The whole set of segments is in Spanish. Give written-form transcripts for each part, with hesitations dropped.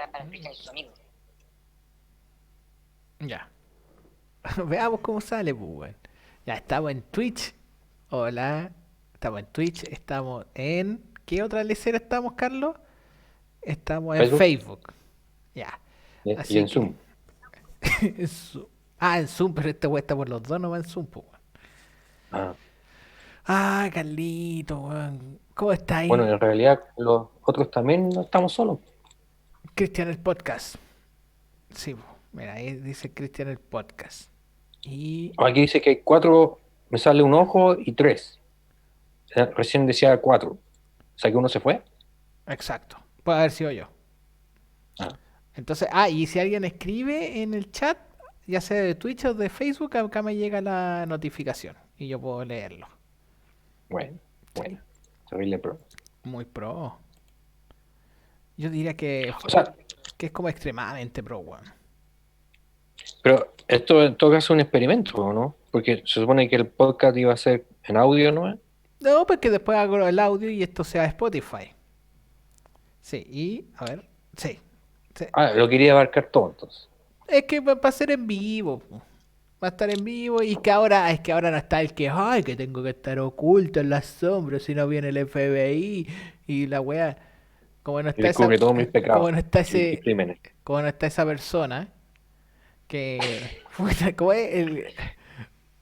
Cristian y sus amigos. Ya. Veamos cómo sale, pues, weón. Ya estamos en Twitch. Hola. Estamos en Twitch. Estamos en. ¿Qué otra lecera estamos, Carlos? Estamos en Facebook Facebook. Ya. y Así en que. Zoom. en Ah, en Zoom, pero este weón está por los dos, no va en Zoom, pues, weón. Ah, Ah, Carlito, weón. ¿Cómo está bueno, ahí? en realidad los otros también no estamos solos. Cristian el podcast. Sí, po. Mira, ahí dice Cristian el podcast. Y. Aquí dice que hay cuatro, me sale un ojo y tres. O sea, recién decía cuatro. O sea que uno se fue. Exacto. Puede haber sido yo. Ah, Entonces, y si alguien escribe en el chat, ya sea de Twitch o de Facebook, acá me llega la notificación y yo puedo leerlo. bueno, Sí, bueno. Terrible pro. muy pro. Yo diría que, O sea, que es como extremadamente pro, weón. pero esto en todo caso es un experimento, ¿no? Porque se supone que el podcast iba a ser en audio, ¿no? No, pues que después hago el audio y esto sea Spotify. Sí, a ver, sí. Sí. Ah, lo quería abarcar todo entonces. Es que va a ser en vivo, po. Va a estar en vivo y es que ahora no está el que, ay, que tengo que estar oculto en las sombras si no viene el FBI y la weá. Como no Y está esa, descubre todos mis como pecados no está y ese, crímenes. como no está esa persona que, puta, como es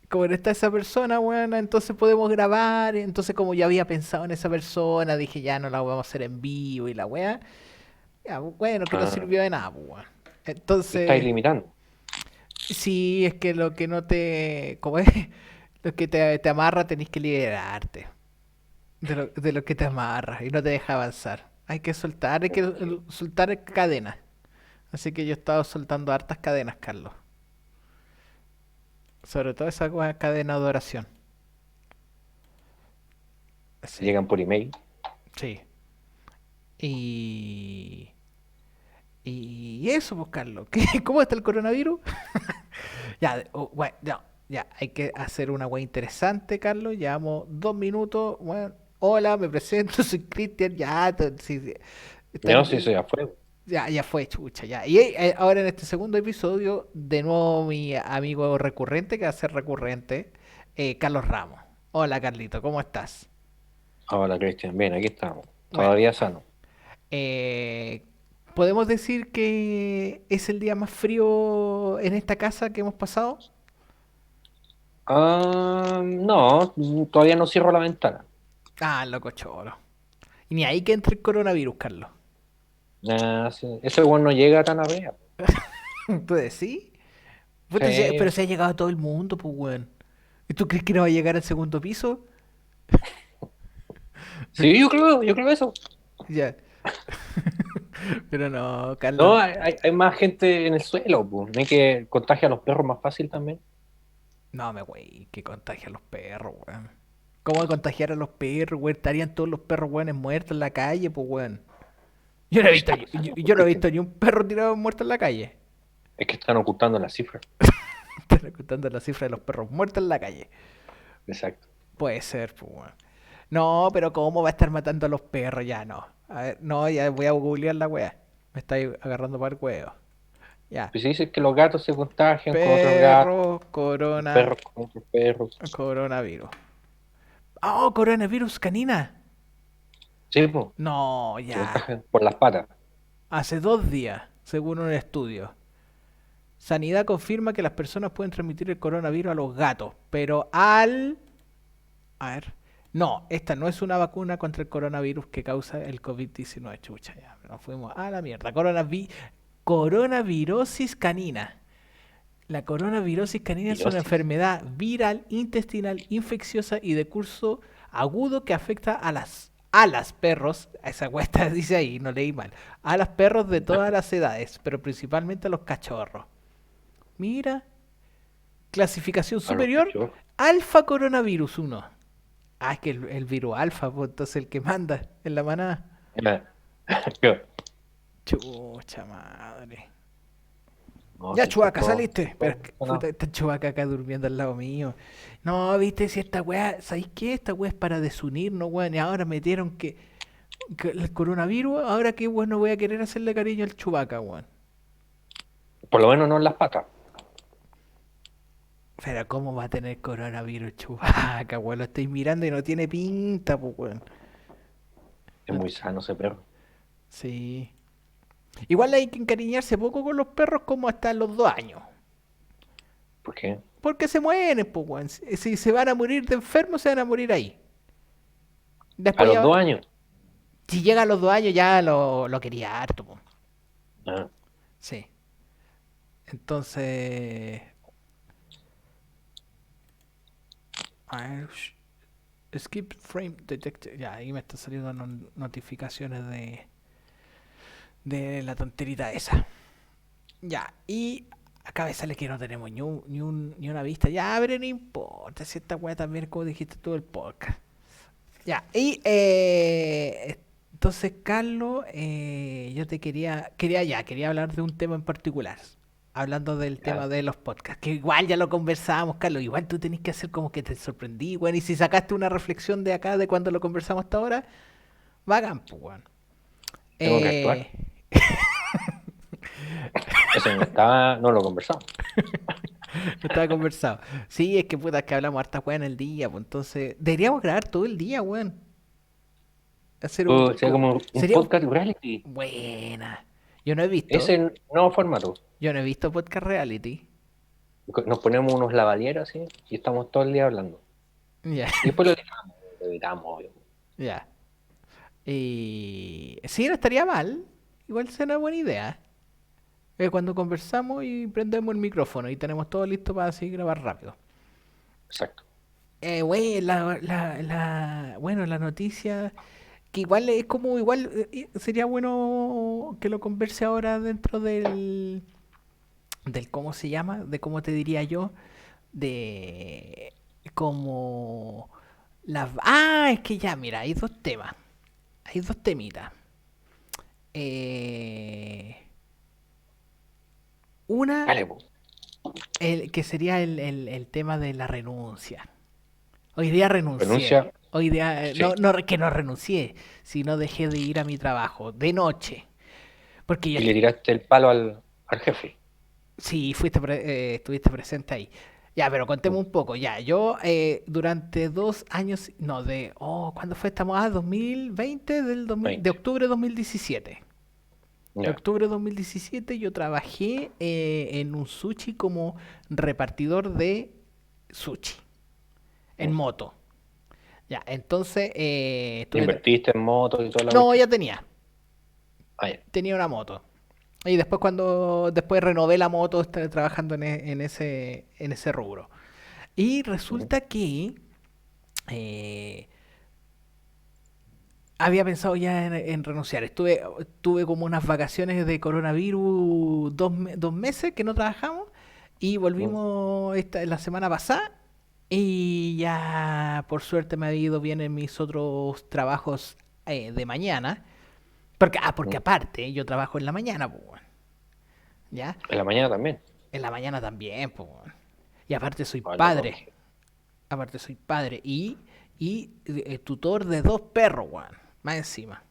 como no está esa persona, bueno, entonces podemos grabar, entonces como ya había pensado en esa persona, dije ya no la vamos a hacer en vivo y la weá, ya, bueno, que no Ah, sirvió de nada, pues, weón. te estáis Entonces, limitando. sí, es que lo que no te, como es, lo que te amarra tenés que liberarte de lo que te amarra y no te deja avanzar. Hay que soltar cadenas. Así que yo he estado soltando hartas cadenas, Carlos. Sobre todo esa cadena de oración. Sí, Llegan por email. sí. Y. Y eso, pues, Carlos. ¿Cómo está el coronavirus? Ya, ya, ya, hay que hacer una wea interesante, Carlos. Llevamos 2 minutos. Bueno, hola, me presento, soy Cristian. Ya, sí, sí, No, si eso ya fue. ya fue, chucha, ya. Y ahora en este segundo episodio, de nuevo mi amigo recurrente, que va a ser recurrente, Carlos Ramos. Hola, Carlito, ¿cómo estás? Hola, Cristian. Bien, aquí estamos. Bueno, Todavía sano. eh, ¿podemos decir que es el día más frío en esta casa que hemos pasado? Ah, no, todavía no cierro la ventana. Ah, loco choro. Y ni ahí que entre el coronavirus, Carlos. Ah, sí. Eso igual no llega tan a ver. ¿Tú decís? Puta, pero Sí, se ha llegado a todo el mundo, pues, weón. ¿Y tú crees que no va a llegar al segundo piso? sí, yo creo eso. Ya. Pero no, Carlos. No, hay más gente en el suelo, pues. No hay que contagiar a los perros más fácil también. No, me wey, que contagia a los perros, weón. ¿Cómo contagiar a los perros, weón? Estarían todos los perros, weones, muertos en la calle, pues, weón. Yo no he visto, yo no he visto ni un perro tirado muerto en la calle. Es que están ocultando las cifras. Están contando la cifra de los perros muertos en la calle. Exacto. Puede ser, pues, weón. No, pero ¿cómo va a estar matando a los perros? Ya no. A ver, no, ya voy a googlear la weá. Me estáis agarrando para el huevo. Ya. Pues se dice que los gatos se contagian con otros gatos, Perro, los corona, perros con otros perros. coronavirus. Oh, coronavirus canina. Sí, pues, No, se ya. contagian por las patas. Hace 2 días, según un estudio. Sanidad confirma que las personas pueden transmitir el coronavirus a los gatos, pero al... A ver. No, esta no es una vacuna contra el coronavirus que causa el COVID-19. Chucha, ya, nos fuimos a la mierda. Coronavirosis canina. La coronavirosis canina es una Virosis. enfermedad viral, intestinal, infecciosa y de curso agudo que afecta a las perros, esa cuesta dice ahí, no leí mal, a los perros de todas las edades, pero principalmente a los cachorros. Mira, clasificación A los superior, cachorros. alfa coronavirus 1. Ah, es que el virus alfa, pues entonces el que manda en la manada. Ah, Chucha madre. no, Ya, si Chubaca, son saliste. Pero es todos que puta, sonados. está Chubaca acá durmiendo al lado mío. No, viste, si esta weá, ¿sabéis qué? Esta weá es para desunirnos, weón. Y ahora metieron que. El coronavirus, ahora qué bueno voy a querer hacerle cariño al Chewbacca, weón. Por lo menos no en las patas. Pero ¿cómo va a tener coronavirus Chewbacca, weón? Lo estoy mirando y no tiene pinta, pues, weón. Es muy sano ese perro. Sí. Igual hay que encariñarse poco con los perros como hasta los 2 años. ¿Por qué? Porque se mueren, pues, weón. Si se van a morir de enfermos, se van a morir ahí. A Después los ya, 2 años. si llega a los 2 años, ya lo quería harto, pues. Ah, Sí. Entonces, a ver, skip frame detected. Ya, ahí me están saliendo notificaciones de la tonterita esa. Ya, y acá me sale que no tenemos ni una vista. Ya, pero no importa. Si esta weá también, como dijiste tú, el podcast. Ya, y entonces, Carlos, yo te quería hablar de un tema en particular. Hablando del tema ya. de los podcasts, que igual ya lo conversábamos, Carlos. Igual tú tenés que hacer como que te sorprendí, weón. Y si sacaste una reflexión de acá, de cuando lo conversamos hasta ahora, bacán, pues, weón. Tengo que actuar. Eh, Eso no estaba, no lo conversamos. Estaba conversado. Sí, es que puta, es que hablamos harta weón en el día, pues entonces. Deberíamos grabar todo el día, weón. Hacer un. Sería como un Sería un. podcast reality. Buena. Yo no he visto. Ese nuevo formato. Yo no he visto podcast reality. Nos ponemos unos lavadieros así y estamos todo el día hablando. Ya, Y después lo editamos, obvio. ya. Y. Sí, no estaría mal. Igual será una buena idea. Cuando conversamos y prendemos el micrófono y tenemos todo listo para así grabar rápido. Exacto. Güey, bueno, la noticia. Que igual es como, igual sería bueno que lo converse ahora dentro del cómo se llama, de cómo te diría yo, de como es que ya, mira, hay dos temitas. Eh, una, Dale, po. que sería el tema de la renuncia. Hoy día renuncié. Renuncia, Hoy día, sí. que no renuncié, sino dejé de ir a mi trabajo de noche. Porque yo Y le tiraste el palo al jefe. sí, estuviste presente ahí. Ya, pero contemos un poco. Ya, yo durante 2 años, no, ¿cuándo fue? Estamos a 2020, de 20. octubre de 2017. De Ya. octubre de 2017 yo trabajé en un sushi como repartidor de sushi, en Mm. moto. Ya, entonces Invertiste en motos y toda la No, cuestión. ya Ah, ya. tenía una moto. Y después renové la moto, estaba trabajando en ese rubro. Y Ujú. resulta que eh, había pensado ya en renunciar. Tuve como unas vacaciones de coronavirus, 2 meses que no trabajamos y Mm. volvimos la semana pasada y ya por suerte me ha ido bien en mis otros trabajos de mañana. Porque Mm. aparte yo trabajo en la mañana, pues, weón, ¿ya? En la mañana también. En la mañana también, pues, weón. Y aparte soy Ah, la padre. rompí. Aparte soy padre y tutor de 2 perros, weón. Más encima.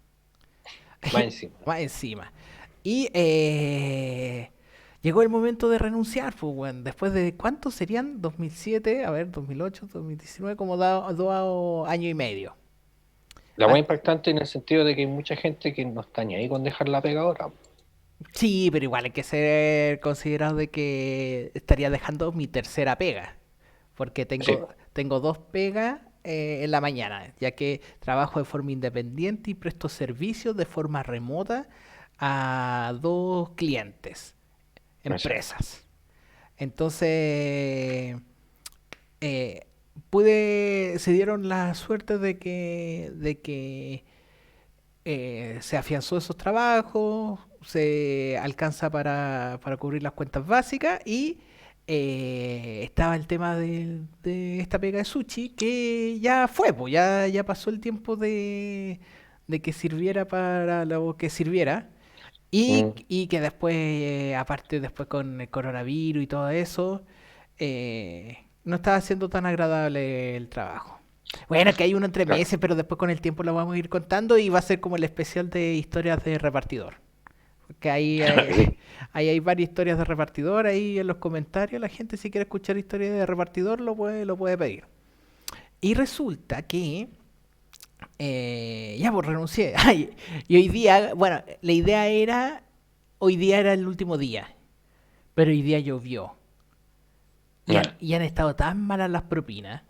Más encima. Más encima. Y llegó el momento de renunciar, pues, weón. Después de, ¿cuántos serían? 2007, a ver, 2008, 2019, como 2 años y medio. La más Ah, impactante en el sentido de que hay mucha gente que no está ni ahí con dejar la pega ahora. sí, pero igual hay que ser considerado de que estaría dejando mi tercera pega. Porque Sí, tengo 2 pegas en la mañana, ya que trabajo de forma independiente y presto servicios de forma remota a 2 clientes, exacto. empresas. Entonces, eh, se dieron la suerte de que se afianzó esos trabajos, se alcanza para cubrir las cuentas básicas y estaba el tema de esta pega de sushi que ya fue, pues ya pasó el tiempo de que sirviera para lo que sirviera Mm. y que después, aparte después con el coronavirus y todo eso, no estaba siendo tan agradable el trabajo. Bueno, que hay uno entre Claro. meses, pero después con el tiempo lo vamos a ir contando y va a ser como el especial de historias de repartidor. Que ahí Sí. ahí hay varias historias de repartidor, ahí en los comentarios la gente si quiere escuchar historias de repartidor lo puede pedir. Y resulta que ya pues renuncié. Ay, y hoy día, bueno, la idea era, hoy día era el último día, pero hoy día llovió. Ya. Y han estado tan malas las propinas,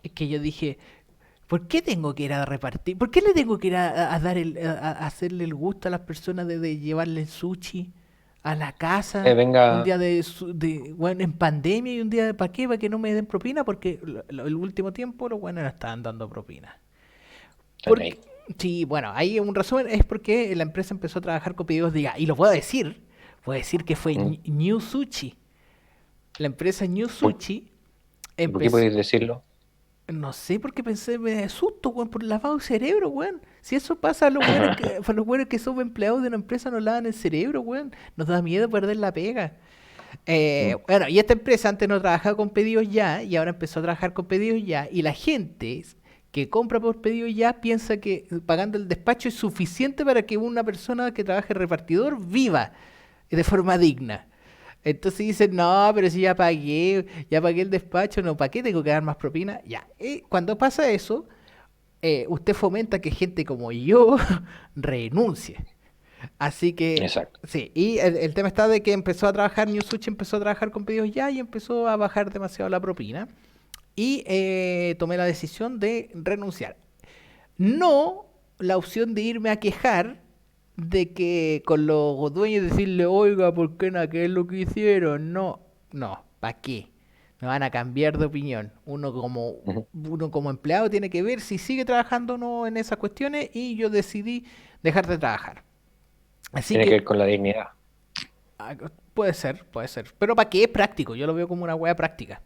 es que yo dije, ¿por qué tengo que ir a repartir? ¿Por qué le tengo que ir a dar a hacerle el gusto a las personas de llevarle el sushi a la casa? Un Venga, día bueno, en pandemia y un día de ¿para qué? Para que no me den propina, porque el último tiempo los buenos no estaban dando propina. están Porque, ahí. sí, bueno, ahí un resumen es porque la empresa empezó a trabajar con pedidos de ya. Y lo puedo decir que fue Mm. New Sushi. La empresa New ¿Por, Sushi por qué empezó. podéis decirlo? No sé por qué pensé, me asusto, weón, por lavado de cerebro, weón. Si eso pasa a los buenos que somos empleados de una empresa nos lavan el cerebro, weón. Nos da miedo perder la pega. Mm. Bueno, y esta empresa antes no trabajaba con pedidos ya y ahora empezó a trabajar con pedidos ya. Y la gente que compra por pedidos ya piensa que pagando el despacho es suficiente para que una persona que trabaje repartidor viva de forma digna. Entonces dicen, no, pero si ya pagué el despacho, no, ¿para qué tengo que dar más propina? Ya, cuando pasa eso, usted fomenta que gente como yo renuncie. Así que, Exacto. sí, y el tema está de que empezó a trabajar, New Sushi empezó a trabajar con pedidos ya y empezó a bajar demasiado la propina. Y tomé la decisión de renunciar. No la opción de irme a quejar de que con los dueños decirle, oiga, ¿por qué no? ¿Qué es lo que hicieron? No, no, ¿para qué? Me van a cambiar de opinión. Ujú. Uno como empleado tiene que ver si sigue trabajando o no en esas cuestiones y yo decidí dejar de trabajar. Así Tiene que que ver con la dignidad. ah, puede ser, puede ser. Pero ¿para qué es práctico? Yo lo veo como una wea práctica.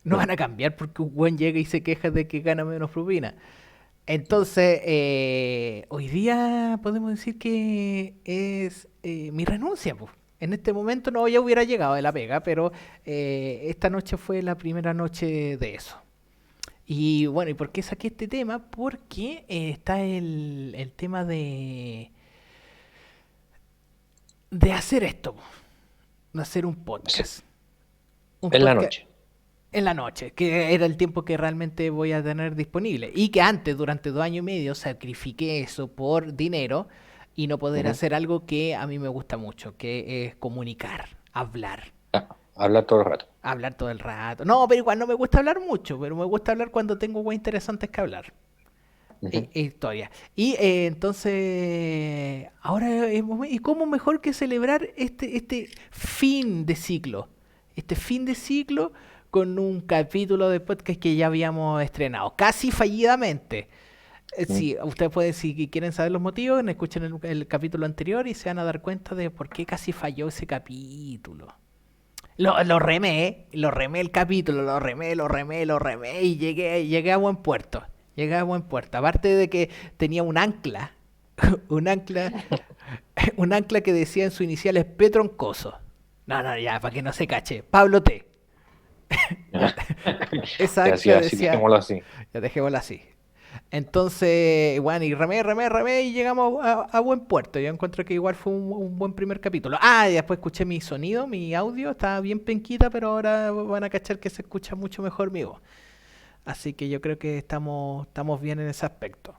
No Mm. van a cambiar porque un buen llega y se queja de que gana menos propina. Entonces, hoy día podemos decir que es mi renuncia, pues. En este momento no ya hubiera llegado de la pega, pero esta noche fue la primera noche de eso. Y bueno, ¿y por qué saqué este tema? Porque está el tema de hacer esto, po, de hacer un Sí. podcast. Un En la podcast noche. en la noche, que era el tiempo que realmente voy a tener disponible. Y que antes, durante 2 años y medio, sacrifiqué eso por dinero y no poder Ujú. hacer algo que a mí me gusta mucho, que es comunicar, hablar. Ah, hablar todo el rato. Hablar todo el rato. No, pero igual no me gusta hablar mucho, pero me gusta hablar cuando tengo cosas interesantes que hablar. Ujú. Historia. Y entonces, ahora ¿y cómo mejor que celebrar este fin de ciclo? Este fin de ciclo con un capítulo de podcast que ya habíamos estrenado, casi fallidamente. Mm. Sí, ustedes pueden, si quieren saber los motivos, escuchen el capítulo anterior y se van a dar cuenta de por qué casi falló ese capítulo. Lo remé el capítulo, lo remé y llegué a buen puerto. Llegué a buen puerto. Aparte de que tenía un ancla, un ancla, un ancla que decía en su inicial es Petroncoso. No, no, ya, para que no se cache. Pablo T. Esa Ya, ancla así, decía, dejémoslo así. ya dejémosla así. Entonces, bueno, y remé y llegamos a buen puerto. Yo encuentro que igual fue un buen primer capítulo. Ah, y después escuché mi sonido, mi audio, estaba bien penquita, pero ahora van a cachar que se escucha mucho mejor mi voz. Así que yo creo que estamos bien en ese aspecto.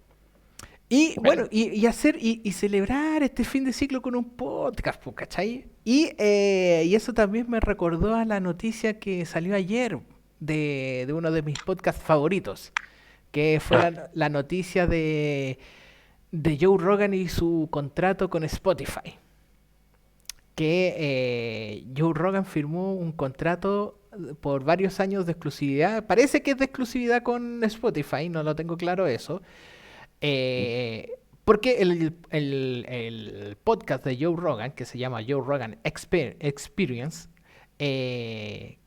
Y bueno, Bueno, y celebrar este fin de ciclo con un podcast, pues, ¿cachai? Y eso también me recordó a la noticia que salió ayer de uno de mis podcasts favoritos, que fue ah, la noticia de Joe Rogan y su contrato con Spotify. Que Joe Rogan firmó un contrato por varios años de exclusividad. Parece que es de exclusividad con Spotify, no lo tengo claro eso. Porque el podcast de Joe Rogan, que se llama Joe Rogan Experience, que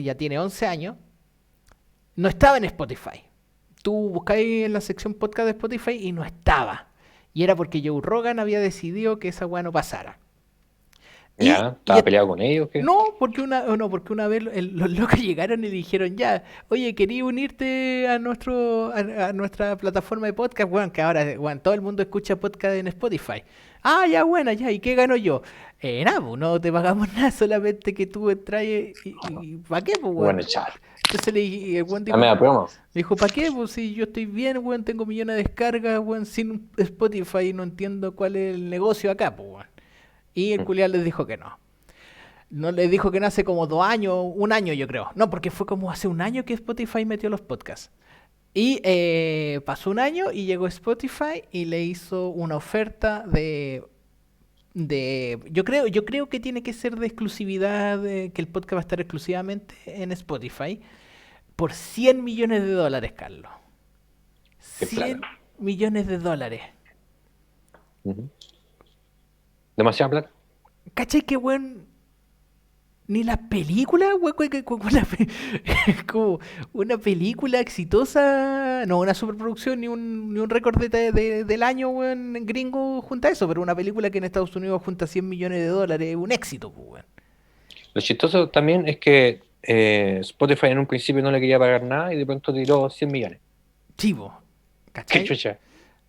ya tiene 11 años, no estaba en Spotify. Tú buscáis en la sección podcast de Spotify y no estaba. Y era porque Joe Rogan había decidido que esa weá no pasara. Ya, Y estaba peleado con ellos, ¿qué? porque una vez los locos llegaron y dijeron, ya, oye, ¿querías unirte a a nuestra plataforma de podcast? Bueno, que ahora, bueno, todo el mundo escucha podcast en Spotify. Ah, ya, bueno, ya, ¿y qué gano yo? Nada, pues, no te pagamos nada, solamente que tú entras y ¿para qué, pues, weón? Bueno, echar. Entonces el weón A me dijo, da promo. ¿para qué? Pues si yo estoy bien, weón, tengo millones de descargas, weón, sin Spotify y no entiendo cuál es el negocio acá, pues, weón. Y el Mm. culiao les dijo que no. No les dijo que no hace como 2 años, un año yo creo. No, porque fue como hace un año que Spotify metió los podcasts. Y pasó un año y llegó Spotify y le hizo una oferta yo creo que tiene que ser de exclusividad, que el podcast va a estar exclusivamente en Spotify, por 100 millones de dólares, Carlos. Qué plata. 100 millones de dólares. Ujú. Demasiada plata. ¿Cachai que, weón? Ni las películas, weón, como una película exitosa, no una superproducción, ni un récord del año, weón, en gringo junta eso, pero una película que en Estados Unidos junta 100 millones de dólares, un éxito, pues, weón. Lo chistoso también es que Spotify en un principio no le quería pagar nada y de pronto tiró 100 millones. Chivo, ¡Qué ¿cachai? chucha!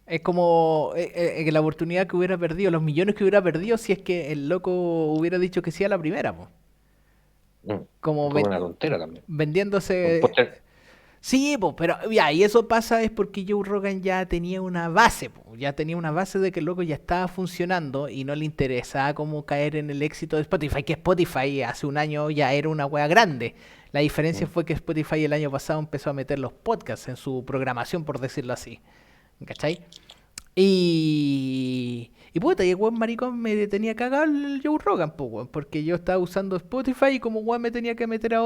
Es como la oportunidad que hubiera perdido, los millones que hubiera perdido si es que el loco hubiera dicho que sí a la primera, pues. Mm. Como Como una tontera también. Un vendiéndose. póster. Sí, pues, pero ya, y eso pasa es porque Joe Rogan ya tenía una base, po, ya tenía una base de que el loco ya estaba funcionando y no le interesaba como caer en el éxito de Spotify, que Spotify hace un año ya era una wea grande. La diferencia Mm. fue que Spotify el año pasado empezó a meter los podcasts en su programación, por decirlo así. ¿Cachai? Y puta, y el weón maricón me tenía cagado el Joe Rogan, pues, weón, porque yo estaba usando Spotify y como weón me tenía que meter a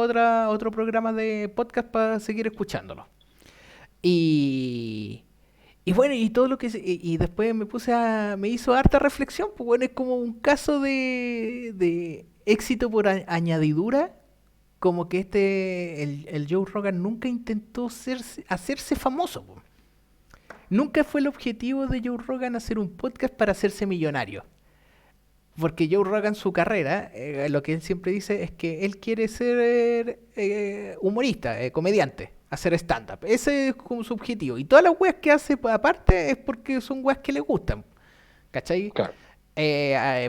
otro programa de podcast para seguir escuchándolo. Y, y bueno, y todo lo que y después me hizo harta reflexión, pues bueno, es como un caso de éxito por añadidura, como que el Joe Rogan nunca intentó hacerse famoso, pues. Nunca fue el objetivo de Joe Rogan hacer un podcast para hacerse millonario. Porque Joe Rogan, su carrera, lo que él siempre dice es que él quiere ser humorista, comediante, hacer stand-up. Ese es como su objetivo. Y todas las weas que hace aparte es porque son weas que le gustan. ¿Cachai? Claro.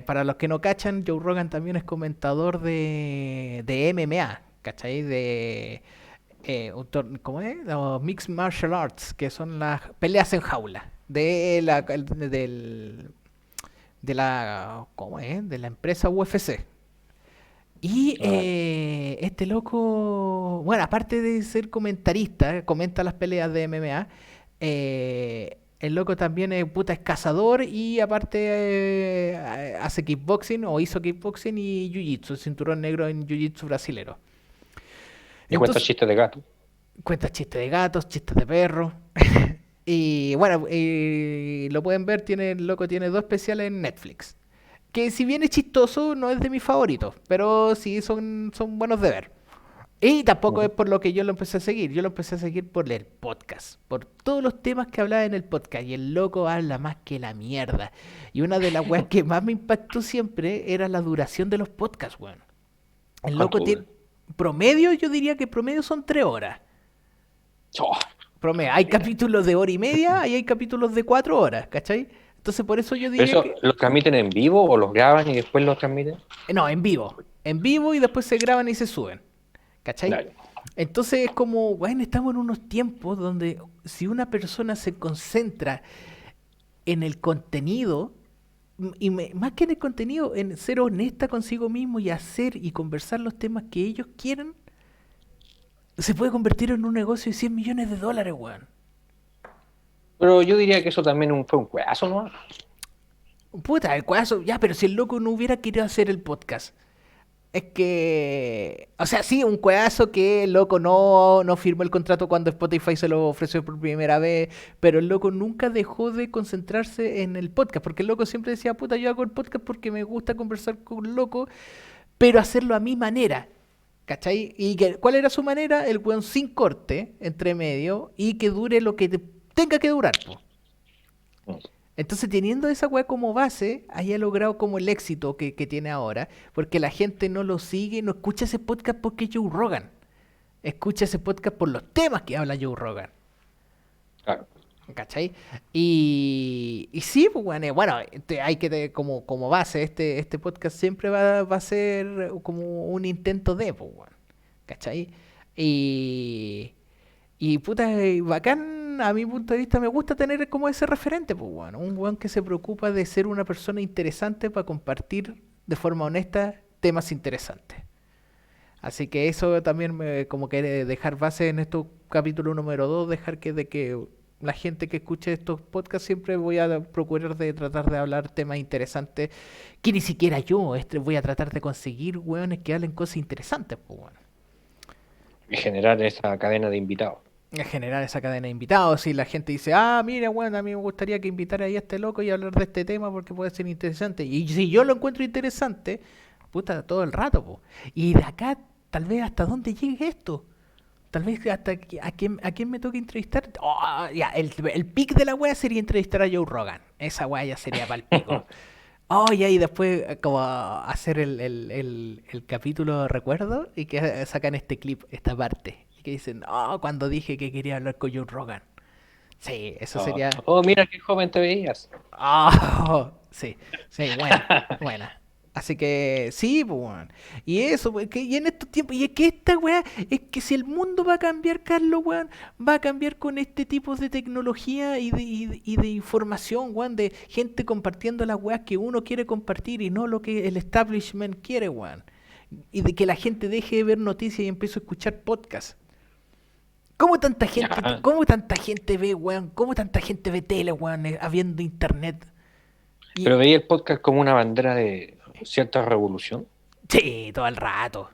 Para los que no cachan, Joe Rogan también es comentador de MMA, ¿cachai? ¿Cómo es? Los Mixed Martial Arts, que son las peleas en jaula. ¿Cómo es? De la empresa UFC. Y Ah, este loco, bueno, aparte de ser comentarista, comenta las peleas de MMA, el loco también es cazador y aparte hace kickboxing o hizo kickboxing y jiu-jitsu, cinturón negro en jiu-jitsu brasilero. y cuenta Entonces, chistes de gato. cuenta chistes de gatos, chistes de perros. Y bueno, lo pueden ver, el loco tiene 2 especiales en Netflix. Que si bien es chistoso, no es de mis favoritos, pero sí son buenos de ver. Y tampoco es Ujú. por lo que yo lo empecé a seguir. Yo lo empecé a seguir por el podcast, por todos los temas que hablaba en el podcast. Y el loco habla más que la mierda. Y una de las weas que más me impactó siempre era la duración de los podcasts, weón. El ¿Cuánto loco dura? tiene promedio, yo diría que promedio son 3 horas. Oh, Promedio. Hay capítulos de hora y media y hay capítulos de 4 horas, ¿cachai? Entonces por eso yo ¿pero diría eso que... los transmiten en vivo o los graban y después los transmiten? No, en vivo. En vivo y después se graban y se suben. ¿Cachai? Dale. Entonces es como, bueno, estamos en unos tiempos donde si una persona se concentra en el contenido, más que en el contenido, en ser honesta consigo mismo y hacer y conversar los temas que ellos quieren, se puede convertir en un negocio de 100 millones de dólares, weón. Pero yo diría que eso también fue un cuedazo, ¿no? Puta, el cuazo, ya, pero si el loco no hubiera querido hacer el podcast. Es que, o sea, sí, un cueazo que el loco no firmó el contrato cuando Spotify se lo ofreció por primera vez, pero el loco nunca dejó de concentrarse en el podcast, porque el loco siempre decía, puta, yo hago el podcast porque me gusta conversar con un loco, pero hacerlo a mi manera, ¿cachai? ¿Cuál era su manera? El weón sin corte, entre medio, y que dure lo que tenga que durar, po. Mm. Entonces, teniendo esa weá como base, haya logrado como el éxito que tiene ahora, porque la gente no lo sigue, no escucha ese podcast porque es Joe Rogan. Escucha ese podcast por los temas que habla Joe Rogan. Claro. ¿Cachai? Y sí, pues bueno, hay que como base, este podcast siempre va a ser como un intento de, pues, bueno, ¿cachai? Y, y puta, bacán, a mi punto de vista me gusta tener como ese referente, pues, bueno, un weón que se preocupa de ser una persona interesante para compartir de forma honesta temas interesantes. Así que eso también me como que dejar base en estos capítulo número 2 dejar de que la gente que escuche estos podcasts siempre voy a procurar de tratar de hablar temas interesantes que ni siquiera yo voy a tratar de conseguir weones que hablen cosas interesantes, pues bueno. Y generar esa cadena de invitados. En generar esa cadena de invitados y la gente dice, mira, bueno, a mí me gustaría que invitara ahí a este loco y hablar de este tema porque puede ser interesante. Y si yo lo encuentro interesante, puta, todo el rato, po. Y de acá, tal vez hasta dónde llegue esto. Tal vez hasta a quién me toque entrevistar. Oh, ya, el pic de la wea sería entrevistar a Joe Rogan. Esa wea ya sería para el pico. Oh, ya, y después como hacer el capítulo recuerdo y que sacan este clip, esta parte. Y que dicen, cuando dije que quería hablar con Joe Rogan. Sí, eso Oh, sería... oh, mira qué joven te veías. Sí, sí, buena, buena. Así que sí, pues, weón. Y eso, pues, y en estos tiempos, y es que esta weá, es que si el mundo va a cambiar, Carlos, weón, va a cambiar con este tipo de tecnología y de información, weón, de gente compartiendo las weas que uno quiere compartir y no lo que el establishment quiere, weón. Y de que la gente deje de ver noticias y empiece a escuchar podcasts. Ya. ¿Cómo tanta gente ve, weón? ¿Cómo tanta gente ve tele, weón, habiendo internet? Pero Y veía el podcast como una bandera de cierta revolución. sí, todo el rato.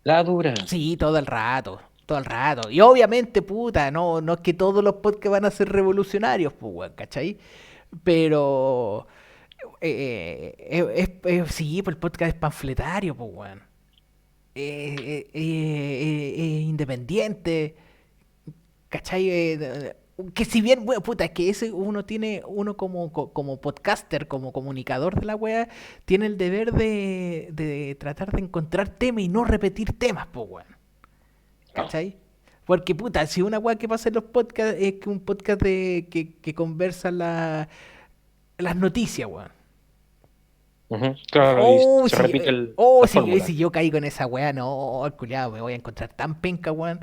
La dura. Sí, todo el rato. Todo el rato. Y obviamente, puta, no es que todos los podcasts van a ser revolucionarios, pues, weón, ¿cachai? Pero sí, pues el podcast es panfletario, pues, weón. Independiente. ¿Cachai? Que si bien, bueno, puta, es que ese uno como podcaster, como comunicador de la wea, tiene el deber de tratar de encontrar temas y no repetir temas, pues, weón. No. ¿Cachai? Porque, puta, si una wea que pasa en los podcasts es que un podcast que conversa las noticias, weón. Ujú, claro, y Oh, se si, repite la si, fórmula. si yo caigo en esa weá, no, culiado, me voy a encontrar tan penca, weón.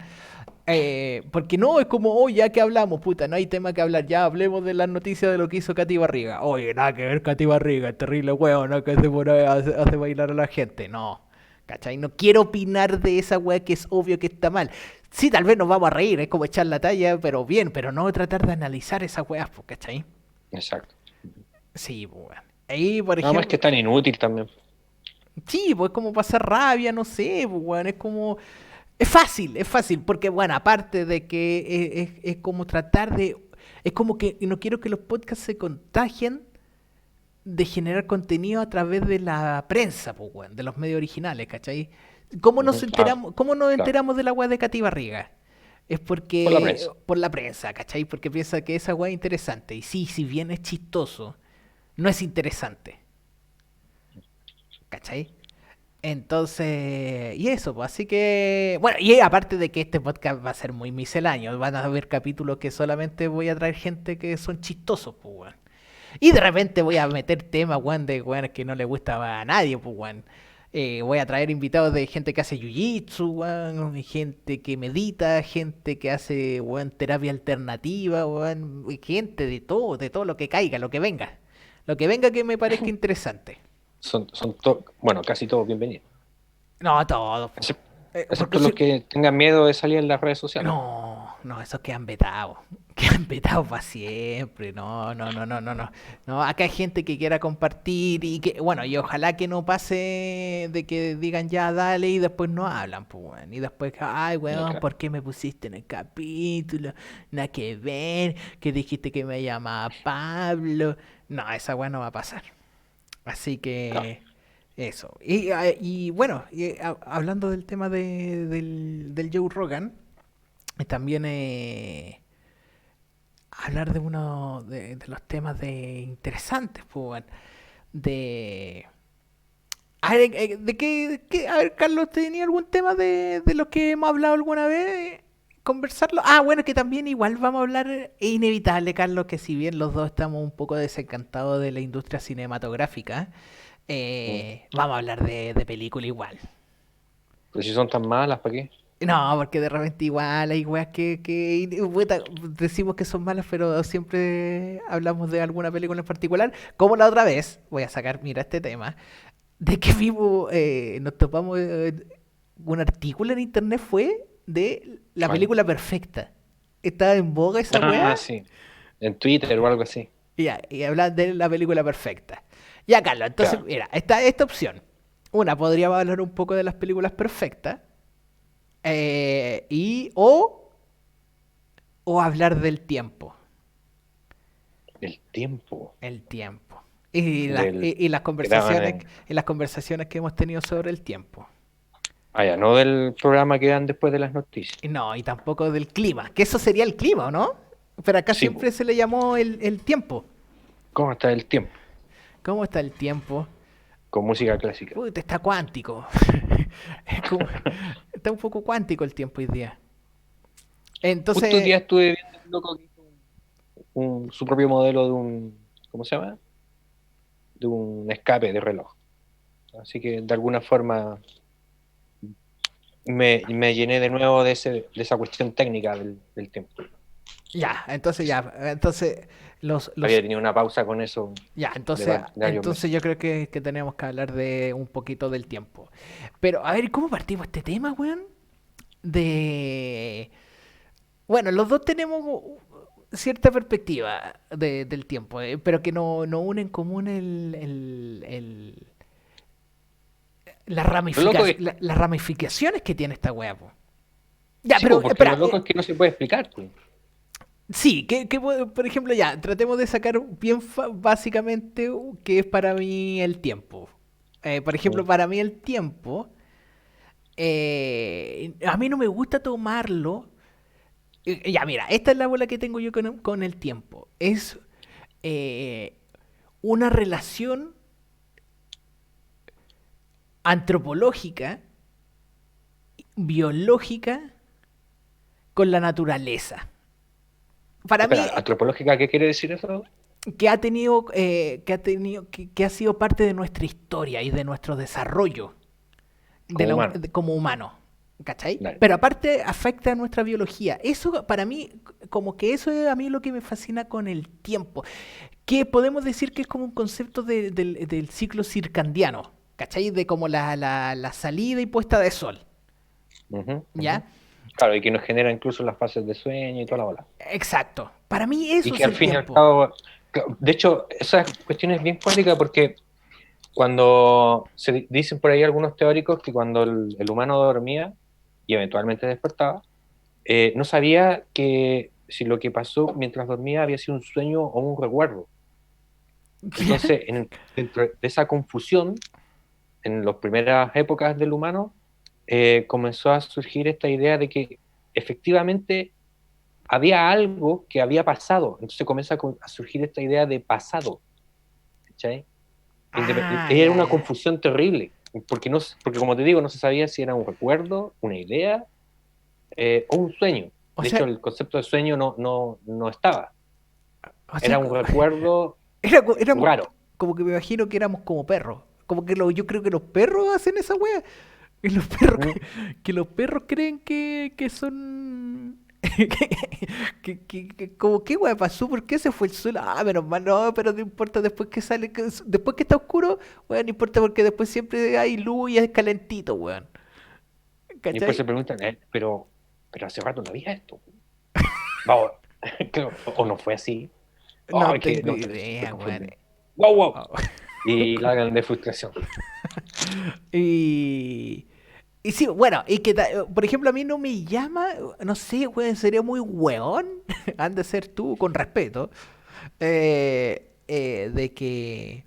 Porque no, es como, ya que hablamos, puta, no hay tema que hablar, ya hablemos de las noticias de lo que hizo Katy Barriga. Oye, nada que ver Katy Barriga, terrible weón, no que se pone, hace bailar a la gente. No, ¿cachai? No quiero opinar de esa weá que es obvio que está mal. Sí, tal vez nos vamos a reír, es como echar la talla, pero bien, pero no tratar de analizar esa weá, ¿cachai? Exacto. Sí, pues, weón. Ahí, por Nada más que ejemplo, es tan inútil también. sí, pues como pasar rabia, no sé, pues, weón, es como... es fácil, porque bueno, aparte de que es como tratar de... Es como que no quiero que los podcasts se contagien de generar contenido a través de la prensa, pues, weón, de los medios originales, ¿cachai? Ujú, claro, ¿Cómo nos claro. enteramos de la weá de Katy Barriga? Es Por la porque... prensa. Por la prensa, ¿cachai? Porque piensa que esa weá es interesante. Y sí, si bien es chistoso, no es interesante, ¿cachai? Entonces, y eso, pues así que, bueno, y aparte de que este podcast va a ser muy misceláneo, van a haber capítulos que solamente voy a traer gente que son chistosos, pues, weón. Y de repente voy a meter temas, weón, de weón que no le gusta a nadie, pues, weón. Voy a traer invitados de gente que hace jiu-jitsu, weón, gente que medita, gente que hace, weón, terapia alternativa, weón, y gente de todo lo que caiga, lo que venga. Lo que venga que me parezca interesante. Bueno, casi todos bienvenidos. No, todo. Excep- Porque Excepto los si, que tengan miedo de salir en las redes sociales. no, esos quedan vetados. Quedan vetados para siempre. No. No, acá hay gente que quiera compartir y que, bueno, y ojalá que no pase de que digan ya dale y después no hablan, pues, weón. Y después, ay, No, weón, claro. ¿por qué me pusiste en el capítulo? Nada que ver, que dijiste que me llamaba Pablo. No, esa weón no va a pasar. Así Claro. que eso. Y bueno, hablando del tema del Joe Rogan, también hablar de uno de los temas de interesantes, pues, weón. De... A ver, a ver, Carlos, ¿tenía algún tema de los que hemos hablado alguna vez? ¿Conversarlo? Ah, bueno, que también igual vamos a hablar, es inevitable, Carlos, que si bien los dos estamos un poco desencantados de la industria cinematográfica, Mm. vamos a hablar de película igual. Pero si son tan malas, ¿para qué? No, porque de repente igual hay weas puta, decimos que son malas, pero siempre hablamos de alguna película en particular. Como la otra vez, voy a sacar, mira este tema, de que vimos, nos topamos, un artículo en internet fue de la ¿Cuál? película perfecta. Estaba en boga esa Ah, wea, sí. En Twitter o algo así. y, ya, y hablan de la película perfecta. Ya, Carlos, entonces, Claro. mira, está esta opción. Una, podríamos hablar un poco de las películas perfectas. Y o hablar del tiempo. El tiempo El tiempo. Y del y las que daban conversaciones y las conversaciones que hemos tenido sobre el tiempo. Ah, ya, no del programa que dan después de las noticias. Y no, y tampoco del clima, que eso sería el clima, ¿o no? Pero acá Sí, siempre po. se le llamó el tiempo. ¿Cómo está el tiempo? ¿Cómo está el tiempo? Con música clásica. Uy, está cuántico. Es como- está un poco cuántico el tiempo hoy día. Justo hoy Entonces, día estuve viendo un loco que hizo su propio modelo de ¿cómo se llama? De un escape de reloj. Así que de alguna forma me llené de nuevo de esa cuestión técnica del tiempo. entonces Había los tenido una pausa con eso Ya, de, entonces, de varios entonces meses. yo creo que tenemos que hablar de un poquito del tiempo. Pero, a ver, ¿cómo partimos este tema, weón? De... Bueno, los dos tenemos cierta perspectiva del tiempo, pero que no une en común Lo loco es, las ramificaciones que tiene esta weá, po. Ya, sí, pero, po, porque lo espera, loco es que no se puede explicar, pues. sí, por ejemplo, ya, tratemos de sacar bien básicamente qué es para mí el tiempo. Por ejemplo, Mm. para mí el tiempo, a mí no me gusta tomarlo. Ya, mira, esta es la bola que tengo yo con el tiempo. Es eh, una relación antropológica, biológica, con la naturaleza. Para mí, Espera, ¿antropológica qué quiere decir eso? que ha sido parte de nuestra historia y de nuestro desarrollo Como humano. como humano. ¿Cachai? Dale. Pero aparte afecta a nuestra biología. Eso para mí, como que eso es a mí lo que me fascina con el tiempo. Que podemos decir que es como un concepto del ciclo circandiano. ¿Cachai? De como la salida y puesta de sol. Ujú, ujú. ¿Ya? Claro, y que nos genera incluso las fases de sueño y toda la bola. Exacto. Para mí Y eso que es al el fin y al tiempo. cabo, de hecho, esa cuestión es bien cuántica porque cuando dicen por ahí algunos teóricos que cuando el humano dormía y eventualmente despertaba, no sabía que si lo que pasó mientras dormía había sido un sueño o un recuerdo. Entonces, dentro de esa confusión, en las primeras épocas del humano, comenzó a surgir esta idea de que efectivamente había algo que había pasado. Entonces comienza a surgir esta idea de pasado. ¿Cachai? Ah, Era ya, una ya. confusión terrible, porque, no, porque como te digo, no se sabía si era un recuerdo, una idea o un sueño. O De hecho, sea, el concepto de sueño no estaba. o sea, Era un recuerdo éramos raro. como que me imagino que éramos como perros. Como que yo creo que los perros hacen esa wea. Y los perros, ¿Mm? que los perros creen que son. Como qué wea pasó, ¿por qué se fue el sol? Ah, menos mal, no, pero no importa después que sale, después que está oscuro, weón, no importa porque después siempre hay luz y es calentito, weón. Y después ¿Cachai? se preguntan, pero hace rato no había esto. Vamos, claro, o no fue así. Oh, No es que tengo no, estoy idea, weón. confundido. ¡Wow, wow! Oh. Y la gran de frustración. Y, y sí, bueno, por ejemplo, a mí no me llama, no sé, weón, sería muy weón, han de ser tú, con respeto, de que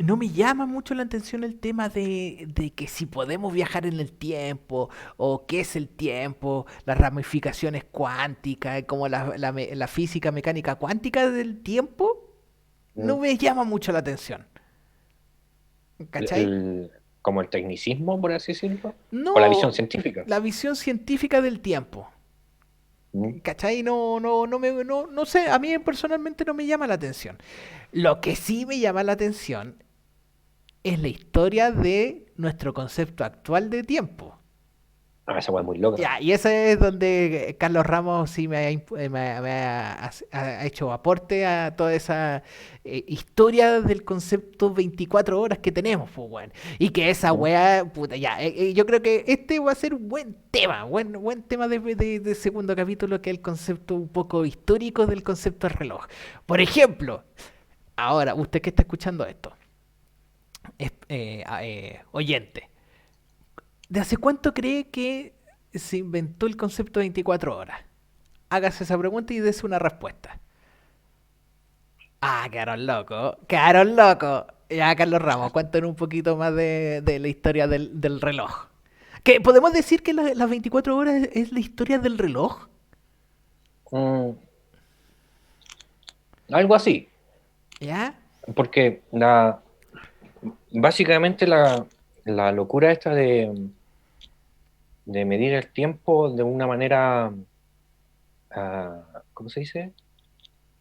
No me llama mucho la atención el tema de que si podemos viajar en el tiempo, o qué es el tiempo, las ramificaciones cuánticas, como la física mecánica cuántica del tiempo, no Mm. me llama mucho la atención. ¿Cachai? Como el tecnicismo, por así decirlo, o la visión No científica. la visión científica del tiempo. Mm. ¿Cachai? No sé, a mí personalmente no me llama la atención. Lo que sí me llama la atención es la historia de nuestro concepto actual de tiempo. Ah, esa weá es muy loca. Ya, y ese es donde Carlos Ramos sí ha hecho aporte a toda esa historia del concepto 24 horas que tenemos, pues, weón. Y que esa Mm. weá, puta, ya, yo creo que este va a ser un buen tema, buen tema de segundo capítulo, que es el concepto un poco histórico del concepto del reloj. Por ejemplo, ahora, usted que está escuchando esto, oyente, ¿de hace cuánto cree que se inventó el concepto de 24 horas? Hágase esa pregunta y dése una respuesta. Ah, quedaron locos, quedaron locos. Ya, Carlos Ramos, cuéntanos un poquito más de la historia del reloj. ¿Que podemos decir que las 24 horas es la historia del reloj? Mm, algo así, ¿Ya? porque básicamente la locura esta de medir el tiempo de una manera, ¿cómo se dice?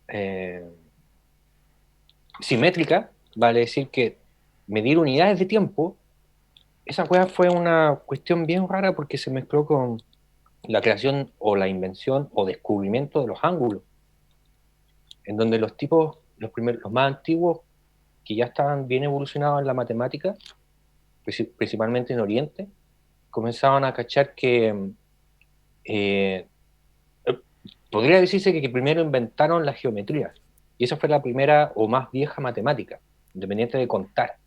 Eh, simétrica, vale decir que medir unidades de tiempo, esa weá fue una cuestión bien rara porque se mezcló con la creación o la invención o descubrimiento de los ángulos, en donde los tipos, los más antiguos, que ya estaban bien evolucionados en la matemática, principalmente en Oriente, comenzaban a cachar que eh, podría decirse que primero inventaron la geometría, y esa fue la primera o más vieja matemática, independiente de contar,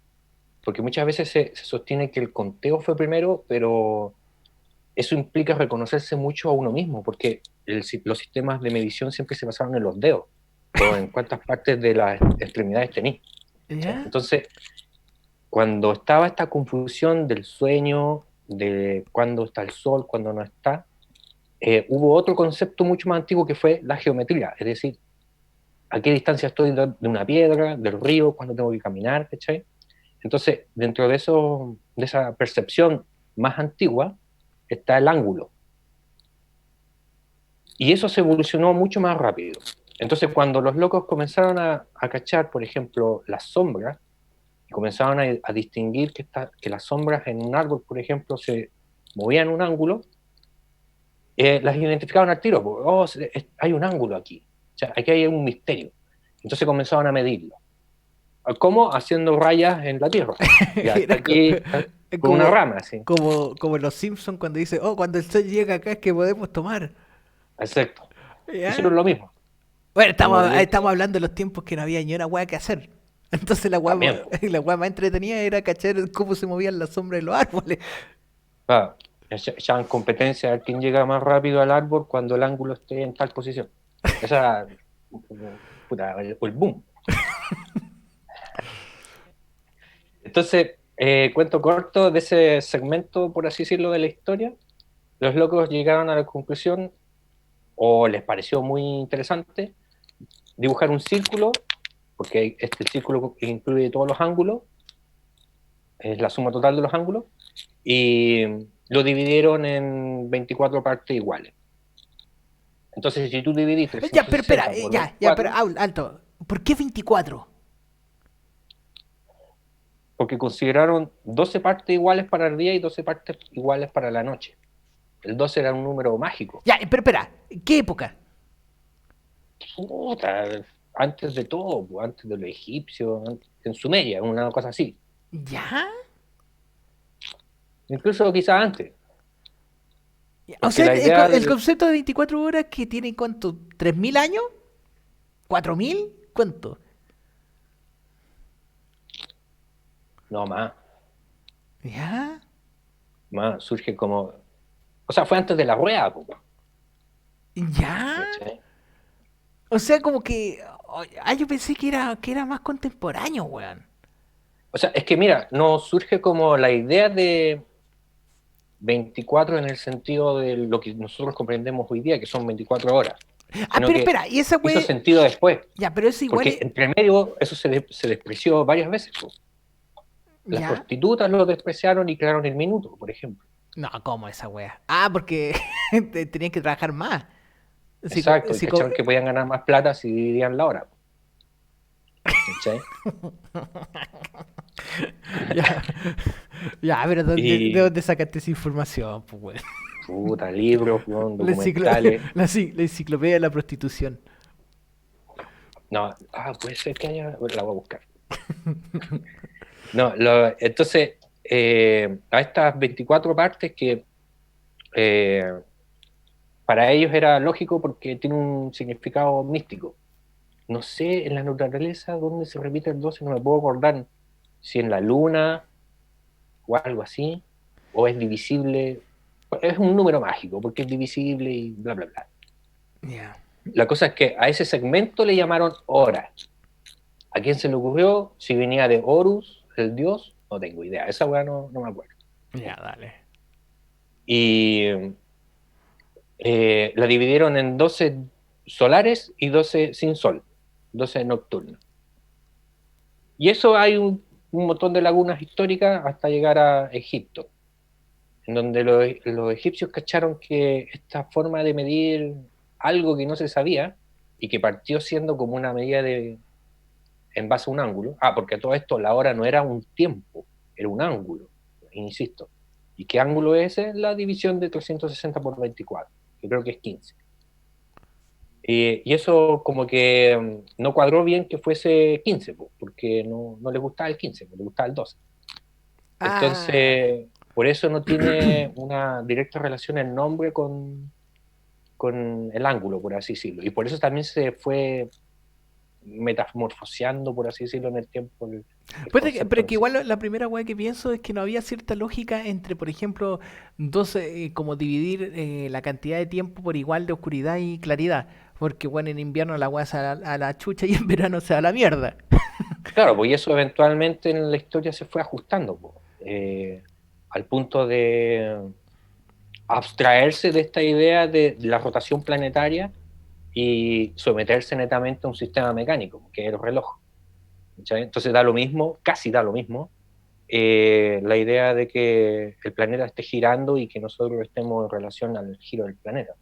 porque muchas veces se sostiene que el conteo fue primero, pero eso implica reconocerse mucho a uno mismo, porque los sistemas de medición siempre se basaron en los dedos, o en cuántas partes de las extremidades tenéis. ¿Cachai? ¿Ya? Entonces, cuando estaba esta confusión del sueño, de cuándo está el sol, cuándo no está, hubo otro concepto mucho más antiguo que fue la geometría, es decir, a qué distancia estoy de una piedra, del río, cuándo tengo que caminar, ¿cachai? Entonces, dentro de esa percepción más antigua está el ángulo. Y eso se evolucionó mucho más rápido. Entonces, cuando los locos comenzaron a cachar, por ejemplo, las sombras, y comenzaron a distinguir que las sombras en un árbol, por ejemplo, se movían en un ángulo, las identificaban al tiro. Oh, hay un ángulo aquí. O sea, aquí hay un misterio. Entonces comenzaban a medirlo. ¿Cómo? Haciendo rayas en la tierra. Ya está Era aquí con una como, rama, así. como los Simpsons cuando dice, oh, cuando el sol llega acá es que podemos tomar. Exacto. ¿Ya? Hicieron lo mismo. Bueno, El estamos movimiento hablando de los tiempos que no había ni una weá que hacer. Entonces también. la weá más entretenida era cachar cómo se movían las sombras de los árboles. Claro, echaban competencia a ver quién llega más rápido al árbol cuando el ángulo esté en tal posición. Esa, puta, el boom. Entonces, cuento corto de ese segmento, por así decirlo, de la historia. Los locos llegaron a la conclusión, o les pareció muy interesante, dibujar un círculo, porque este círculo incluye todos los ángulos, es la suma total de los ángulos, y lo dividieron en 24 partes iguales. Entonces, si tú dividís Ya, pero espera, 360 por ya, pero 24, alto. ¿Por qué 24? porque consideraron 12 partes iguales para el día y 12 partes iguales para la noche. El 12 era un número mágico. Ya, pero espera, ¿qué época? Puta, antes de todo, pues, antes de los egipcios, en Sumeria, una cosa así. ¿Ya? Incluso quizás antes, O porque sea, la idea el del... concepto de 24 horas que tiene cuánto, ¿3.000 años? ¿4.000? ¿Cuánto? No, ¿Ya? surge como... O sea, fue antes de la rueda, pues, ¿Ya? ¿cachai? O sea, como que... yo pensé que era más contemporáneo, weón. O sea, es que mira, no surge como la idea de 24 en el sentido de lo que nosotros comprendemos hoy día, que son 24 horas, Ah, sino pero que espera, y esa hizo wey. sentido después, Ya, pero eso igual porque es. entre medio eso se despreció varias veces, po. Las Ya. prostitutas lo despreciaron y crearon el minuto, por ejemplo. No, ¿cómo esa wea? Ah, porque tenían que trabajar más. Exacto, y Psico... cacharon que podían ganar más plata si dividían la hora, ¿cachai? Ya, ya, pero ¿de Y dónde sacaste esa información? Pues, weón? puta, libros, weón, La, documentales. la enciclopedia de la prostitución. No, puede ser que haya, la voy a buscar. No, entonces, a estas 24 partes que eh, para ellos era lógico porque tiene un significado místico. No sé en la naturaleza dónde se repite el 12, no me puedo acordar si en la luna o algo así, o es divisible. Es un número mágico porque es divisible y bla, bla, bla. Ya. La cosa es que a ese segmento le llamaron hora. ¿A quién se le ocurrió? Si venía de Horus, el dios, no tengo idea. Esa weá no me acuerdo. Ya, dale. Y la dividieron en 12 solares y 12 sin sol, 12 nocturnos. Y eso hay un montón de lagunas históricas hasta llegar a Egipto, en donde los egipcios cacharon que esta forma de medir algo que no se sabía y que partió siendo como una medida en base a un ángulo. Porque a todo esto la hora no era un tiempo, era un ángulo, insisto. ¿Y qué ángulo es ese? La división de 360 por 24, que creo que es 15. Y eso como que no cuadró bien que fuese 15, porque no les gustaba el 15, les gustaba el 12. Ah, Entonces, por eso no tiene una directa relación el nombre con el ángulo, por así decirlo. Y por eso también se fue metamorfoseando, por así decirlo, en el tiempo el pues concepto pero en que sí. igual la primera wea que pienso es que no había cierta lógica entre, por ejemplo, 12, como dividir la cantidad de tiempo por igual de oscuridad y claridad. Porque, bueno, en invierno la wea se va a la chucha y en verano se va a la mierda. Claro, pues y eso eventualmente en la historia se fue ajustando, pues, al punto de abstraerse de esta idea de la rotación planetaria y someterse netamente a un sistema mecánico, que es el reloj. ¿Cachai? Entonces da lo mismo, casi da lo mismo, la idea de que el planeta esté girando y que nosotros estemos en relación al giro del planeta.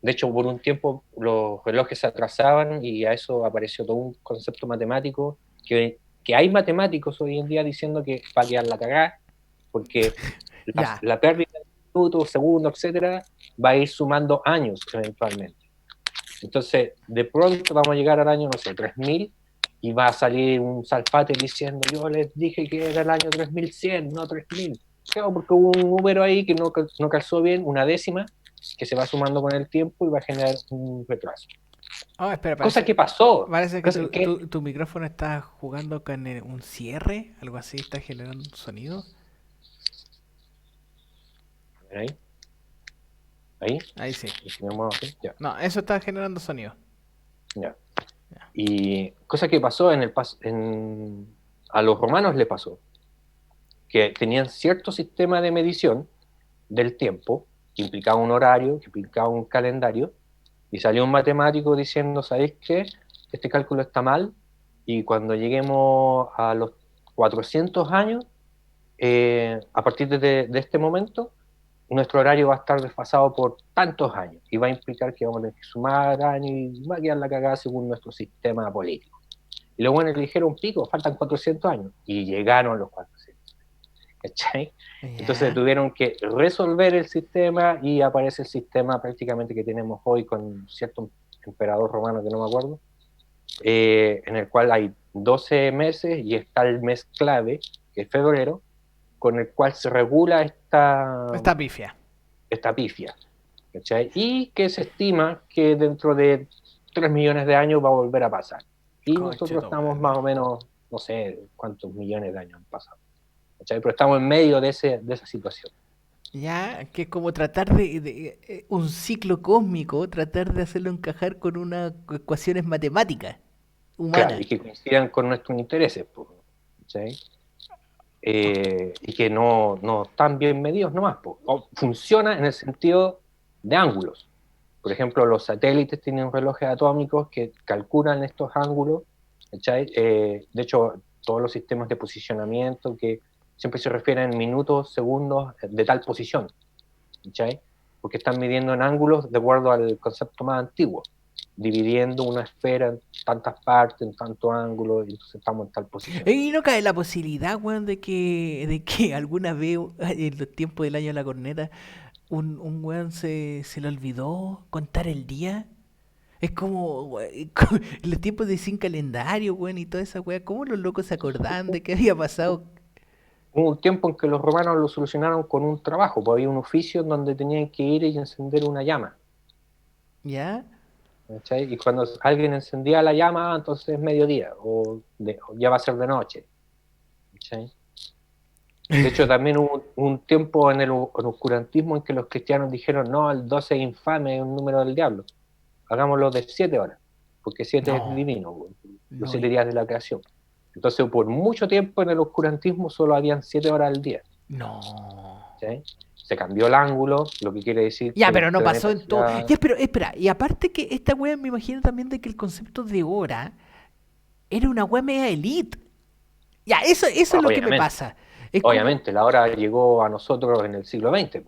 De hecho, por un tiempo los relojes se atrasaban y a eso apareció todo un concepto matemático que hay matemáticos hoy en día diciendo que va a quedar la cagada porque Ya. la pérdida de minutos, segundos, etcétera, va a ir sumando años eventualmente. Entonces, de pronto vamos a llegar al año, no sé, 3000 y va a salir un Salfate diciendo, yo les dije que era el año 3100, no 3000. Claro, porque hubo un número ahí que no calzó bien, una décima, que se va sumando con el tiempo y va a generar un retraso. Oh, espera, Cosa que pasó. parece que Cosa que, tu micrófono está jugando con un cierre, algo así, está generando un sonido. ahí, ahí, Ahí sí. y si me muevo así, ya, No, eso está generando sonido. ya. Y cosa que pasó a los romanos le pasó, que tenían cierto sistema de medición del tiempo, que implicaba un horario, que implicaba un calendario, y salió un matemático diciendo, ¿sabéis qué? Este cálculo está mal, y cuando lleguemos a los 400 años, a partir de este momento, nuestro horario va a estar desfasado por tantos años, y va a implicar que vamos a tener que sumar años, y va a quedar la cagada según nuestro sistema político. Y luego bueno, le dijeron, pico, faltan 400 años, y llegaron los 400. ¿Cachai? Entonces Ya. tuvieron que resolver el sistema y aparece el sistema prácticamente que tenemos hoy con cierto emperador romano que no me acuerdo, en el cual hay 12 meses y está el mes clave, que es febrero, con el cual se regula Está pifia. esta pifia. ¿Cachai? Y que se estima que dentro de 3 millones de años va a volver a pasar. Y Conche nosotros tu estamos madre. más o menos, no sé cuántos millones de años han pasado. ¿Cachai? Pero estamos en medio de esa situación. Ya, que es como tratar un ciclo cósmico, tratar de hacerlo encajar con unas ecuaciones matemáticas Claro, humanas. y que coincidan con nuestros intereses. Pues. ¿cachai? Y que no están bien medidos nomás, po. O funciona en el sentido de ángulos. Por ejemplo, los satélites tienen relojes atómicos que calculan estos ángulos, ¿cachai? De hecho, todos los sistemas de posicionamiento que siempre se refieren en minutos, segundos de tal posición, ¿cachai? Porque están midiendo en ángulos de acuerdo al concepto más antiguo, dividiendo una esfera en tantas partes, en tanto ángulo, y entonces estamos en tal posición. Y no cae la posibilidad, weón, de que alguna vez en los tiempos del año de la corneta un weón se le olvidó contar el día. Es como, weón, en los tiempos de sin calendario, weón, y toda esa weá, ¿cómo los locos se acordaban de qué había pasado? Hubo un tiempo en que los romanos lo solucionaron con un trabajo, pues había un oficio en donde tenían que ir y encender una llama, ¿Ya? ¿cachai? Y cuando alguien encendía la llama, entonces es mediodía, o ya va a ser de noche, ¿cachai? De hecho, también hubo un tiempo en el oscurantismo en que los cristianos dijeron, no, el 12 es infame, es un número del diablo, hagámoslo de 7 horas, porque 7 es No, divino, los no, 7 días de la creación. Entonces, por mucho tiempo en el oscurantismo solo habían 7 horas al día. no. ¿Sí? Se cambió el ángulo, lo que quiere decir Ya, que el pero no pasó planeta en todo. gira. Ya, pero espera, y aparte que esta weá me imagino también de que el concepto de hora era una weá media elite. Ya, eso es lo que me Obviamente, pasa. Es como, obviamente, la hora llegó a nosotros en el siglo XX.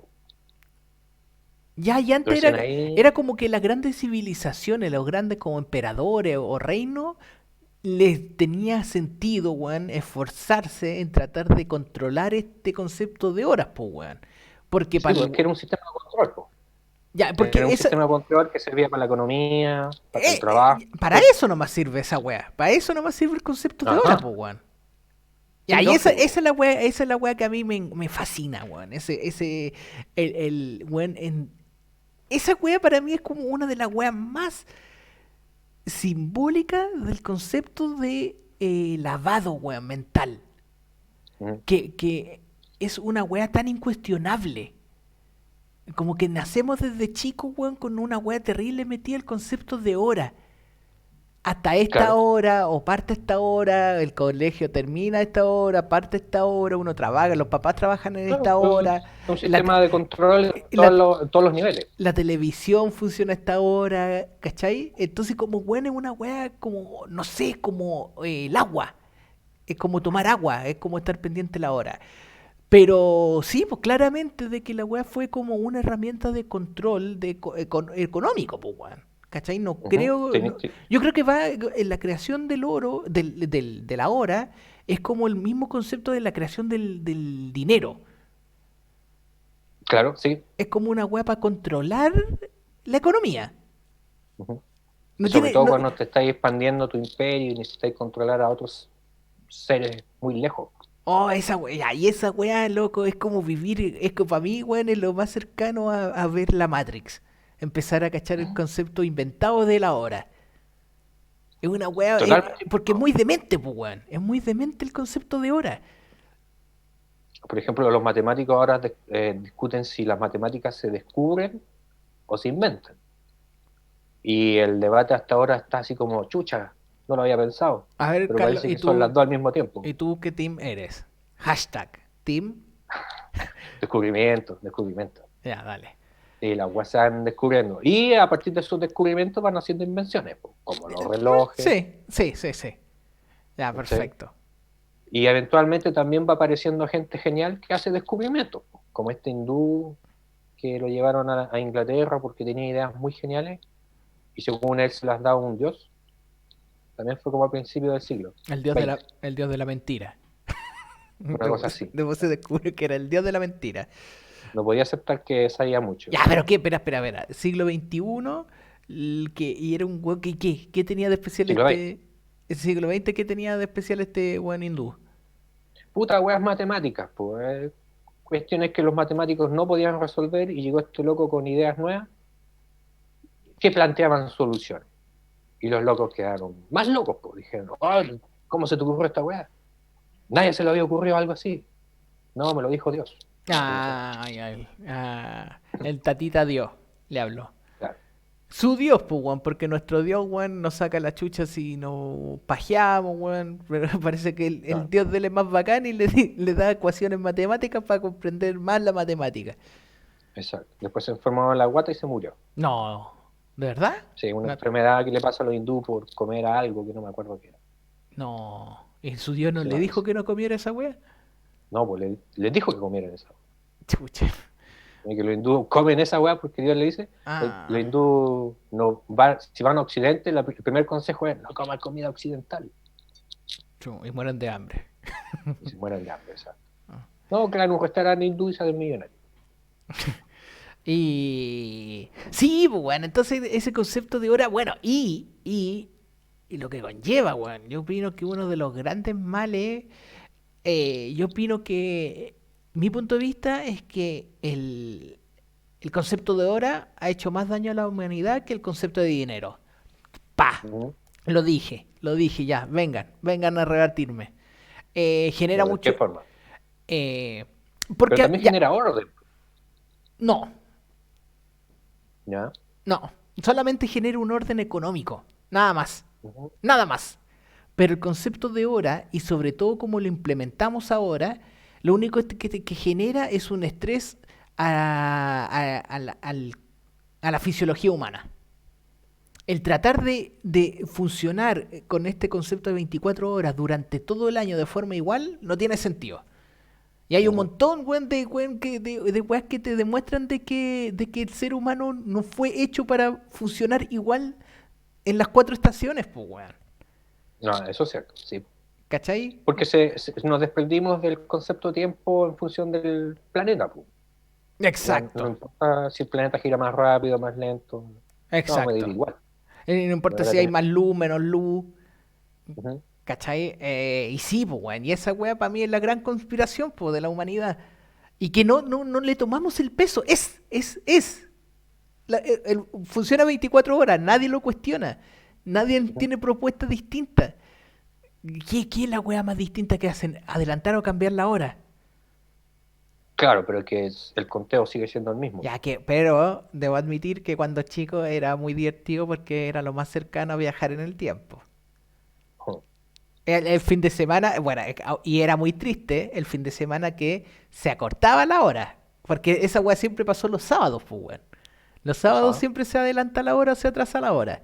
ya, y antes Recién era ahí, como que las grandes civilizaciones, los grandes como emperadores o reinos, les tenía sentido, weón, esforzarse en tratar de controlar este concepto de horas, pues, weón. Porque sí, para pues es que era un sistema de control. ya, Era porque un esa, sistema de control que servía para la economía, para el trabajo. para eso nomás sirve esa weá. Para eso nomás sirve el concepto de hora, Ajá, pues, weón. Ya, sí, y lógico. esa es la weá que a mí me fascina, weón. Weón, esa weá para mí es como una de las weas más simbólicas del concepto de lavado, weón, mental. Ujú. Que es una weá tan incuestionable. Como que nacemos desde chicos, weón, con una weá terrible metida el concepto de hora. Hasta esta Claro, hora o parte esta hora, el colegio termina a esta hora, parte esta hora, uno trabaja, los papás trabajan en claro, esta hora, es un la, sistema de control en la, en todos los niveles. la televisión funciona a esta hora, ¿cachai? Entonces como bueno es una weá como, no sé, como el agua, es como tomar agua, es como estar pendiente la hora. Pero sí, pues claramente de que la weá fue como una herramienta de control económico, pues weón. ¿Cachai? No Ujú. creo. Yo creo que va en la creación del oro, de la hora, es como el mismo concepto de la creación del dinero. Claro, sí. Es como una weá para controlar la economía. Ujú. Y No sobre tiene. todo No, cuando te estás expandiendo tu imperio y necesitas controlar a otros seres muy lejos. oh, esa weá, y esa weá, loco, es como vivir, es que para mí, weón, es lo más cercano a ver la Matrix. Empezar a cachar el concepto inventado de la hora. Es una weá, Totalmente. porque es muy demente, pues, weón. Es muy demente el concepto de hora. Por ejemplo, los matemáticos ahora discuten si las matemáticas se descubren o se inventan. Y el debate hasta ahora está así como, chucha, no lo había pensado, A ver, pero Carlos, parece que son las dos al mismo tiempo. ¿y tú qué team eres? Hashtag, team. Descubrimiento, descubrimiento. Ya, dale. Y las weas se van descubriendo. Y a partir de esos descubrimientos van haciendo invenciones, po, como los relojes, Sí, sí, sí, sí. Ya, ¿cachai? perfecto. Y eventualmente también va apareciendo gente genial que hace descubrimientos, po, como este hindú que lo llevaron a Inglaterra porque tenía ideas muy geniales y según él se las daba un dios. También fue como al principio del siglo XX, El dios de la mentira. una cosa así. Después se descubrió que era el dios de la mentira. No podía aceptar que sabía mucho. Ya, pero qué, espera. Siglo XXI, y era un weón que, ¿qué tenía de especial Siglo XX. el siglo XX, ¿qué tenía de especial este weón hindú? Puta weas matemáticas, pues. Cuestiones que los matemáticos no podían resolver y llegó este loco con ideas nuevas que planteaban soluciones. Y los locos quedaron más locos, pues. Dijeron, oh, ¿cómo se te ocurrió esta wea? Nadie se le había ocurrido algo así. No, me lo dijo Dios. El tatita Dios, le habló. Claro. Su Dios, pues, weón, porque nuestro Dios, weón, nos saca la chucha si nos pajeamos, weón. Pero parece que el Claro, Dios de él es más bacán y le da ecuaciones matemáticas para comprender más la matemática. exacto. Después se enfermó en la guata y se murió. No, ¿de verdad? Sí, una No, enfermedad que le pasa a los hindúes por comer algo que no me acuerdo qué era. no. ¿Y su Dios no Se le llama dijo eso. que no comiera esa wea? No, pues les dijo que comieran esa. Chucha. Y que los hindúes comen esa weá porque Dios le dice, los Ah, hindúes no si van a Occidente, el primer consejo es no coman comida occidental y mueren de hambre. y se mueren de hambre, ¿sabes? Ah. No, claro, un restaurante hindú y salen millonarios. Y sí, pues, bueno, entonces ese concepto de hora, bueno, y lo que conlleva, weón. Yo opino que uno de los grandes males, yo opino que mi punto de vista es que el concepto de hora ha hecho más daño a la humanidad que el concepto de dinero. Pa, Ujú. lo dije ya, vengan a rebatirme. Genera ¿O de qué mucho, forma? eh, Pero porque también ya, genera orden, no, ¿ya? no, solamente genera un orden económico, nada más. Ujú. Nada más. Pero el concepto de hora, y sobre todo como lo implementamos ahora, lo único que genera es un estrés a la fisiología humana. El tratar de funcionar con este concepto de 24 horas durante todo el año de forma igual no tiene sentido. Y hay un Ujú. montón, weón, de weas que te demuestran de que el ser humano no fue hecho para funcionar igual en las cuatro estaciones, pues, weón. No, eso es cierto, sí. ¿Cachai? Porque nos desprendimos del concepto de tiempo en función del planeta, pues. Ya no Exacto, importa si el planeta gira más rápido, más lento, no va a medir exacto. igual. No No importa era si hay tener- más luz, menos luz, Ujú. ¿cachai? Y sí, pues, weón. Y esa weá para mí es la gran conspiración, pues, de la humanidad. Y que no le tomamos el peso. Es. Funciona 24 horas, nadie lo cuestiona. Nadie Ujú. tiene propuestas distintas. ¿Qué es la weá más distinta que hacen? ¿Adelantar o cambiar la hora? Claro, pero el conteo sigue siendo el mismo. Ya que, pero debo admitir que cuando chico era muy divertido porque era lo más cercano a viajar en el tiempo. Ujú. El fin de semana, bueno, y era muy triste el fin de semana que se acortaba la hora. Porque esa weá siempre pasó los sábados, pues, weón. Los sábados Ajá. siempre se adelanta la hora o se atrasa la hora.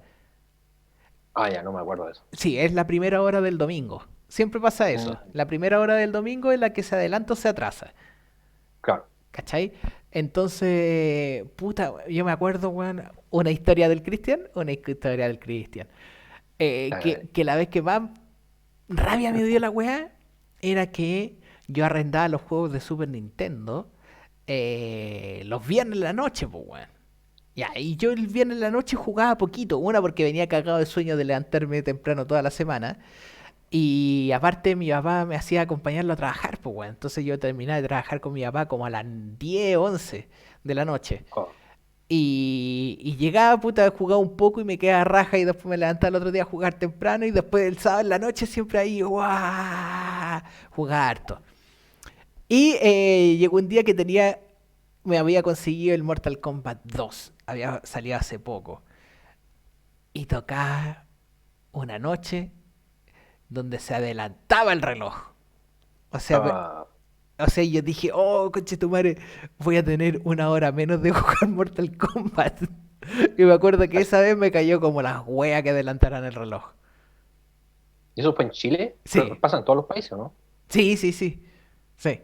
Ah, ya, no me acuerdo de eso. Sí, es la primera hora del domingo. Siempre pasa eso. Mm, La primera hora del domingo es la que se adelanta o se atrasa. claro. ¿Cachai? Entonces, puta, yo me acuerdo, weón, una historia del Cristian. Eh, Que la vez que más rabia me dio la weá era que yo arrendaba los juegos de Super Nintendo los viernes en la noche, pues, weón. Ya, y yo el viernes en la noche jugaba poquito. Una porque venía cagado de sueño de levantarme temprano toda la semana. Y aparte mi papá me hacía acompañarlo a trabajar, pues, weón. Entonces yo terminaba de trabajar con mi papá como a las 10 11 de la noche. oh, Y llegaba, puta, jugaba un poco y me quedaba raja y después me levantaba el otro día a jugar temprano y después el sábado en la noche siempre ahí, ¡guau! Jugaba harto. Y llegó un día que me había conseguido el Mortal Kombat 2. Había salido hace poco. Y tocaba una noche donde se adelantaba el reloj. O sea, estaba, yo dije, oh, conche tu madre, voy a tener una hora menos de jugar Mortal Kombat. Y me acuerdo que esa vez me cayó como las weas que adelantaran el reloj. ¿y eso fue en Chile? Pero Sí, pasa en todos los países, ¿no? sí, sí, sí. Sí.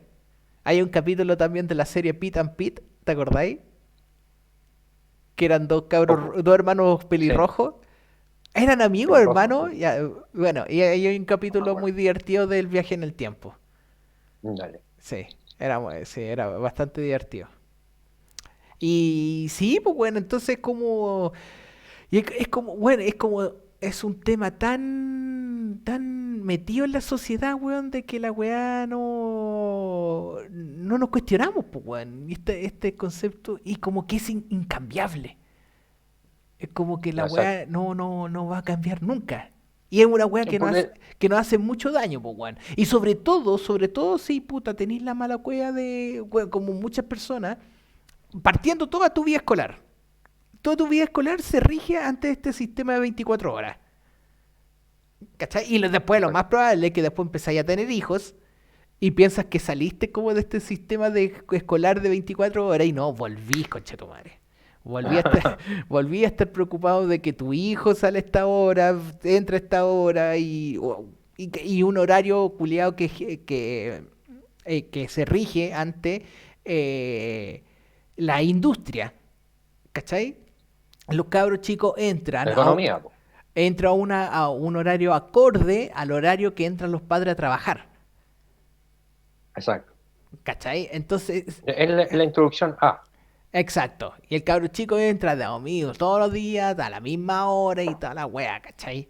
Hay un capítulo también de la serie Pit and Pit, ¿te acordáis? Que eran dos Poco. cabros, dos hermanos Sí, pelirrojos. Eran amigos, pelirrojo, hermanos. sí. Ya, bueno, y hay un No me capítulo muy acuerdo. divertido del viaje en el tiempo. Dale. Sí, era bastante divertido. Y sí, pues bueno, entonces como... Y es como, bueno, es un tema tan metido en la sociedad, weón, de que la weá no nos cuestionamos, pues, weón. Y este concepto, y como que es incambiable. Es como que la Exacto. weá no va a cambiar nunca. Y es una weá que nos hace mucho daño, pues, weón. Y sobre todo, si, puta, tenéis la mala cueva de, weón, como muchas personas, partiendo toda tu vida escolar. toda tu vida escolar se rige ante este sistema de 24 horas. ¿Cachai? Y después lo más probable es que después empezáis a tener hijos y piensas que saliste como de este sistema escolar de 24 horas y no, volví, concha tu madre. Volví a estar preocupado de que tu hijo sale a esta hora, entra a esta hora y un horario culiado que se rige ante la industria. ¿Cachai? Los cabros chicos entran La economía, po. a un horario acorde al horario que entran los padres a trabajar. Exacto. ¿Cachai? Entonces, Es la introducción A. exacto. Y el cabro chico entra de domingo todos los días, a la misma hora y toda la wea, ¿cachai?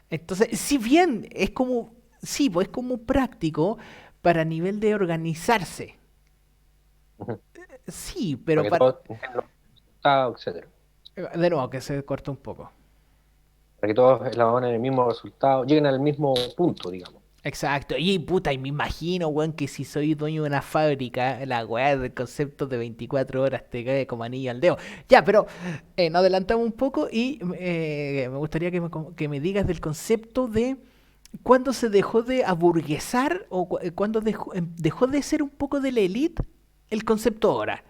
Entonces, si bien es como, sí, pues es como práctico para nivel de organizarse. Ujú. Sí, pero Para que todos tengan los resultados, etcétera. de nuevo, que se corta un poco. Para que todos elaboren el mismo resultado, lleguen al mismo punto, digamos. Exacto, y puta, y me imagino, weón, que si soy dueño de una fábrica, la weá del concepto de 24 horas te cae como anillo al dedo. Ya, pero nos adelantamos un poco y me gustaría que me digas del concepto de cuándo se dejó de aburguesar o cuándo dejó de ser un poco de la élite el concepto hora.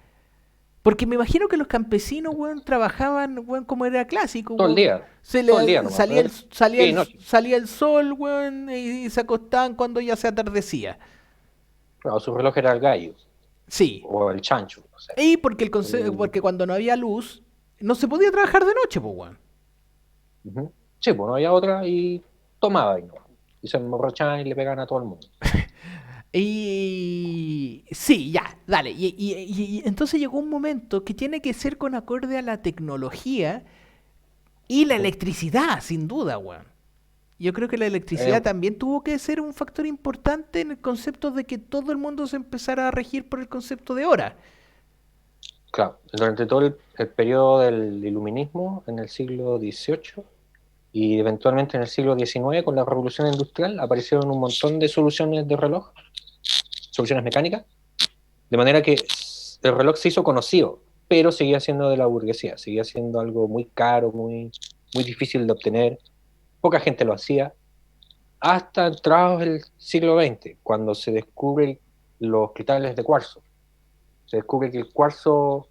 Porque me imagino que los campesinos, weón, trabajaban, weón, como era clásico, Todo el weón. día. Todo el día nomás. Sí, noche. Salía el sol, weón, y se acostaban cuando ya se atardecía. Claro, su reloj era el gallo. Sí. O el chancho, no sé. Y porque cuando no había luz, no se podía trabajar de noche, pues, weón. Ujú. Sí, pues no había otra y tomaba y no. Y se emborrachaban y le pegaban a todo el mundo. Y sí, ya, dale. Y entonces llegó un momento que tiene que ser con acorde a la tecnología y la Ujú. electricidad, sin duda, weón. Yo creo que la Eh, electricidad también tuvo que ser un factor importante en el concepto de que todo el mundo se empezara a regir por el concepto de hora. claro, durante todo el periodo del iluminismo, en el siglo XVIII y eventualmente en el siglo XIX, con la revolución industrial, aparecieron un montón de soluciones de reloj, soluciones mecánicas, de manera que el reloj se hizo conocido, pero seguía siendo de la burguesía, seguía siendo algo muy caro, muy difícil de obtener, poca gente lo hacía, hasta entrados el siglo XX, cuando se descubren los cristales de cuarzo. Se descubre que el cuarzo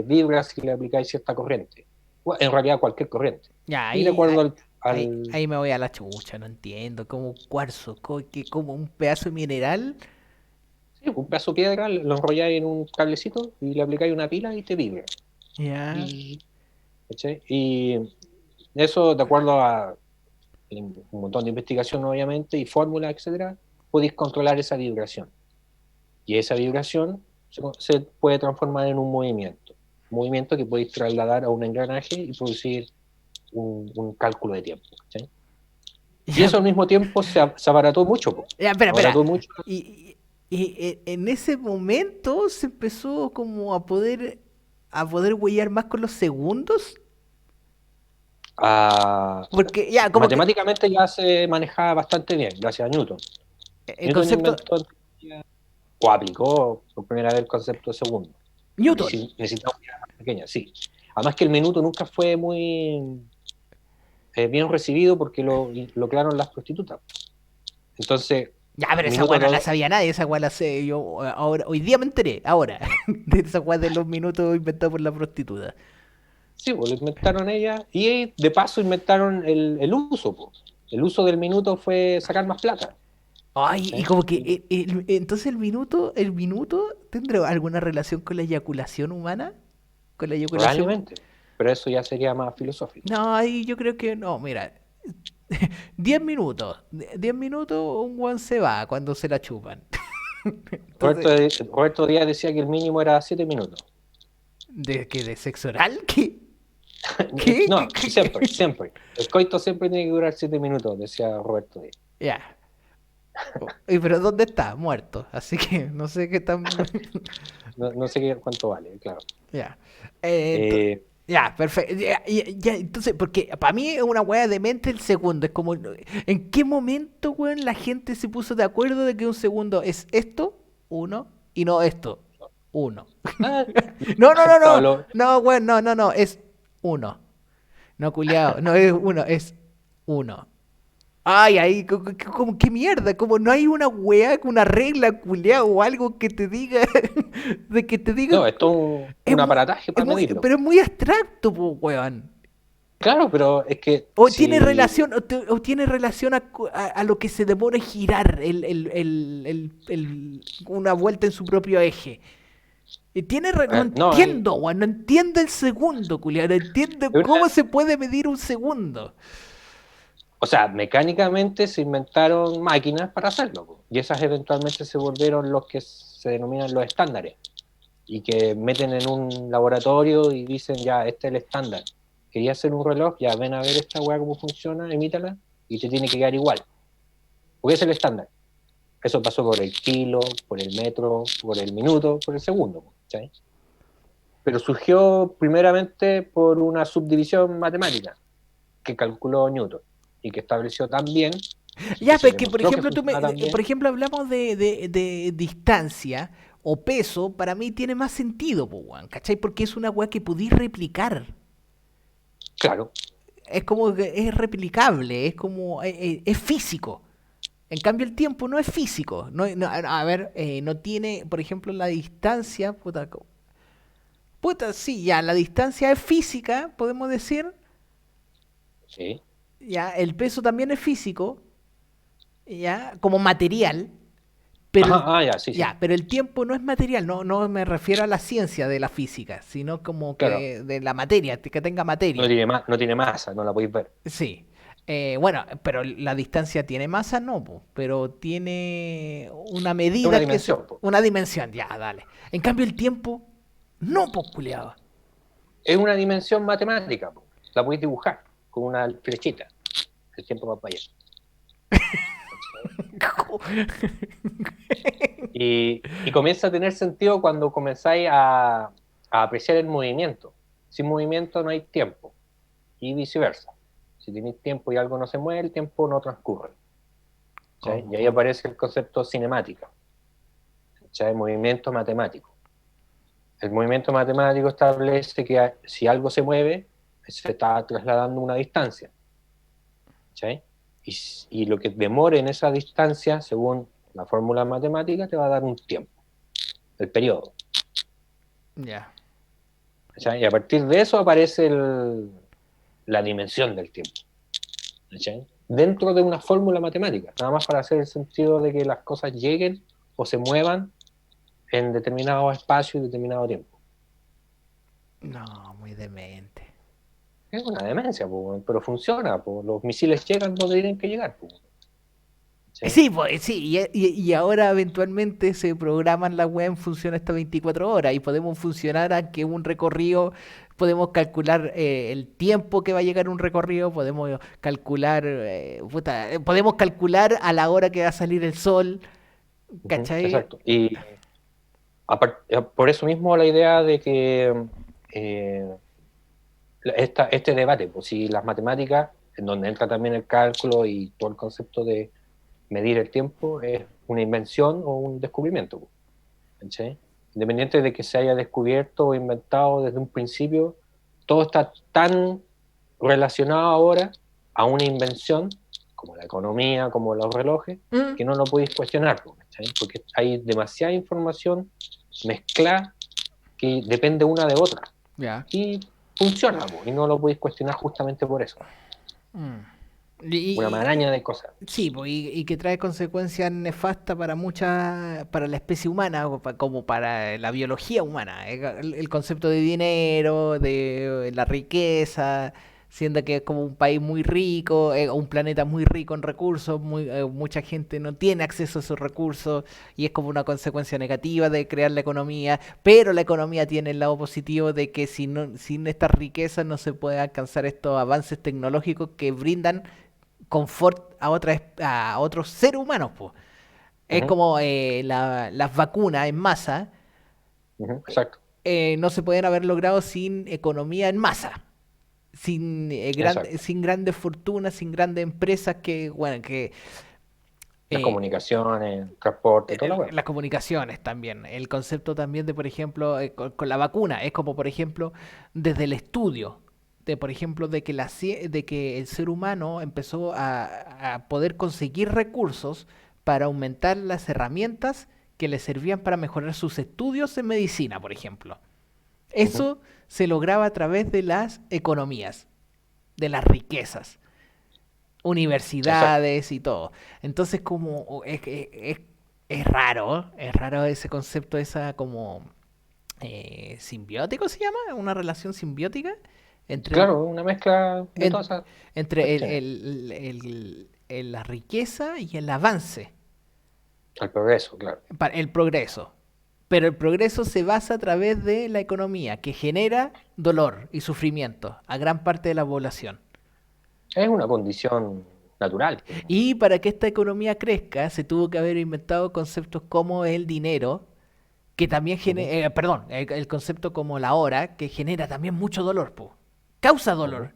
vibra si le aplicáis cierta corriente. Bueno, en realidad cualquier corriente. Ya, Y de acuerdo al ahí me voy a la chucha, no entiendo. Como cuarzo, como un pedazo de mineral. sí, un pedazo de piedra, lo enrolláis en un cablecito y le aplicáis una pila y te vibra. Ya. Y, ¿cachai? Y eso, de acuerdo a un montón de investigación, obviamente, y fórmulas, etcétera, podéis controlar esa vibración. Y esa vibración se puede transformar en un movimiento que podéis trasladar a un engranaje y producir un cálculo de tiempo. ¿Sí? Y Ya, eso al mismo tiempo se abarató mucho. Po. ya, espera. Abarató mucho. En ese momento se empezó como a poder huellar más con los segundos. A, Porque ya, como que matemáticamente ya se manejaba bastante bien, gracias a Newton. el Newton concepto inventó o aplicó por primera vez el concepto de segundo. Porque Newton. si necesitamos una más pequeña, sí. Además que el minuto nunca fue muy bien recibido porque lo crearon las prostitutas. Entonces, Ya, pero esa minuto weá no la todo, sabía nadie, esa weá la sé yo ahora, hoy día me enteré, ahora, de esa weá de los minutos inventados por la prostituta. sí, pues lo inventaron ellas y de paso inventaron el uso. Pues. El uso del minuto fue sacar más plata. Ay, y ¿Sí? como que entonces el minuto tendrá alguna relación con la eyaculación humana, con la eyaculación. Probablemente, pero eso ya sería más filosófico. No, ahí yo creo que no, mira, 10 minutos, 10 minutos un weón se va cuando se la chupan. Roberto, Entonces, Roberto Díaz decía que el mínimo era 7 minutos. ¿de qué? ¿De sexo oral? ¿Qué? ¿Qué? No, siempre, siempre. El coito siempre tiene que durar 7 minutos, decía Roberto Díaz. Ya. Pero ¿dónde está? Muerto. Así que no sé qué tan. No sé cuánto vale, claro. Ya. Eh, ento- Eh, ya, perfecto. Ya, entonces, porque para mí es una weá de mente el segundo. Es como, ¿en qué momento, weón, la gente se puso de acuerdo de que un segundo es esto, uno, y no esto, uno? ah, No, no, no, no. Pablo, No, weón, no, no, no. Es Uno. No, culiao, no es uno, es uno. Ay, ahí, como, qué mierda, como no hay una weá, una regla, culiao, o algo que te diga, de que te diga, No, esto es es un muy, aparataje para medirlo. pero es muy abstracto, po, weón. Claro, pero es que O tiene si... relación, o tiene relación a lo que se demora en girar una vuelta en su propio eje. Y no no, entiendo, weón, no entiendo el segundo, culiao, no entiendo es cómo una- se puede medir un segundo. o sea, mecánicamente se inventaron máquinas para hacerlo, po, y esas eventualmente se volvieron los que se denominan los estándares, y que meten en un laboratorio y dicen, ya, este es el estándar. Quería hacer un reloj, ya ven a ver esta weá cómo funciona, emítala, y te tiene que quedar igual, porque es el estándar. Eso pasó por el kilo, por el metro, por el minuto, por el segundo, ¿sí? Pero surgió primeramente por una subdivisión matemática que calculó Newton y que estableció también y que Ya, se pero que por demostró que ejemplo, funciona por también. ejemplo, hablamos de distancia o peso, para mí tiene más sentido, po, weón, ¿cachai? Porque es una weá que podís replicar. Claro, Es como que es replicable, es como, es físico. En cambio, el tiempo no es físico. A ver, no tiene, por ejemplo, la distancia. Puta, sí, ya, la distancia es física, podemos decir. sí. Ya, el peso también es físico, ya, como material. Pero Ajá, ah, ya, sí, sí. pero el tiempo no es material, no me refiero a la ciencia de la física, sino como Claro, que de la materia, que tenga no materia. tiene, no tiene masa, no la podéis ver. Sí. Bueno, pero la distancia tiene masa, no, po, pero tiene una Es una medida que se... dimensión, po. Una dimensión, ya, dale. En cambio el tiempo, no, pues, culiado. Es una dimensión matemática, po. La podéis dibujar con una flechita. El tiempo va para allá. Y comienza a tener sentido cuando comenzáis a apreciar el movimiento. Sin movimiento no hay tiempo. Y viceversa. Si tenéis tiempo y algo no se mueve, el tiempo no transcurre. ¿Sí? Y ahí ¿Cómo? aparece el concepto cinemática, ¿sí? Movimiento matemático. El movimiento matemático establece que si algo se mueve, se está trasladando una distancia. ¿Sí? Y lo que demore en esa distancia, según la fórmula matemática, te va a dar un tiempo, el periodo. Ya. ¿Sí? Y a partir de eso aparece la dimensión del tiempo. ¿Sí? Dentro de una fórmula matemática, nada más para hacer el sentido de que las cosas lleguen o se muevan en determinado espacio y determinado tiempo. No, muy demente. Es una demencia, po, pero funciona. Po. Los misiles llegan donde tienen que llegar. Po. ¿Sí? Sí, pues sí, y ahora eventualmente se programan la web en función hasta 24 horas y podemos funcionar a que un recorrido, podemos calcular el tiempo que va a llegar un recorrido, podemos calcular, podemos calcular a la hora que va a salir el sol, ¿cachai? Exacto. Y por eso mismo la idea de que eh, este debate, pues si las matemáticas, en donde entra también el cálculo y todo el concepto de medir el tiempo, es una invención o un descubrimiento. ¿Sí? Independiente de que se haya descubierto o inventado desde un principio, todo está tan relacionado ahora a una invención, como la economía, como los relojes, Mm. que no lo podéis cuestionar, ¿sí? Porque hay demasiada información mezclada que depende una de otra. Ya. Y funciona, y no lo podéis cuestionar justamente por eso. Mm. Una maraña de cosas. Sí, pues, y que trae consecuencias nefastas para muchas, para la especie humana, como para la biología humana. El concepto de dinero, de la riqueza, siendo que es como un país muy rico, un planeta muy rico en recursos, mucha gente no tiene acceso a esos recursos y es como una consecuencia negativa de crear la economía, pero la economía tiene el lado positivo de que sin estas riquezas no se puede alcanzar estos avances tecnológicos que brindan confort a otros seres humanos, po. Es Ujú, como las vacunas en masa, ujú, exacto, no se pueden haber logrado sin economía en masa, exacto. sin grandes fortunas, sin grandes empresas que, bueno, que Las eh, comunicaciones, el transporte, toda la web. las comunicaciones también, el concepto también de, por ejemplo, con la vacuna, es como, por ejemplo, desde el estudio. de por ejemplo, de que el ser humano empezó a poder conseguir recursos para aumentar las herramientas que le servían para mejorar sus estudios en medicina, por ejemplo. Ujú. Eso se lograba a través de las economías, de las riquezas, Exacto. universidades y todo. Entonces, como es raro ese concepto, esa como simbiótico se llama, una relación simbiótica entre el, Claro, una mezcla de en- todas esas entre cuestiones. la riqueza y el avance, El progreso, claro. el progreso. Pero el progreso se basa a través de la economía, que genera dolor y sufrimiento a gran parte de la población. Es una condición natural, pues, ¿no? Y para que esta economía crezca, se tuvo que haber inventado conceptos como el dinero, que también Ujú, genera, perdón, el concepto como la hora, que genera también mucho dolor, po. Causa ujú. dolor.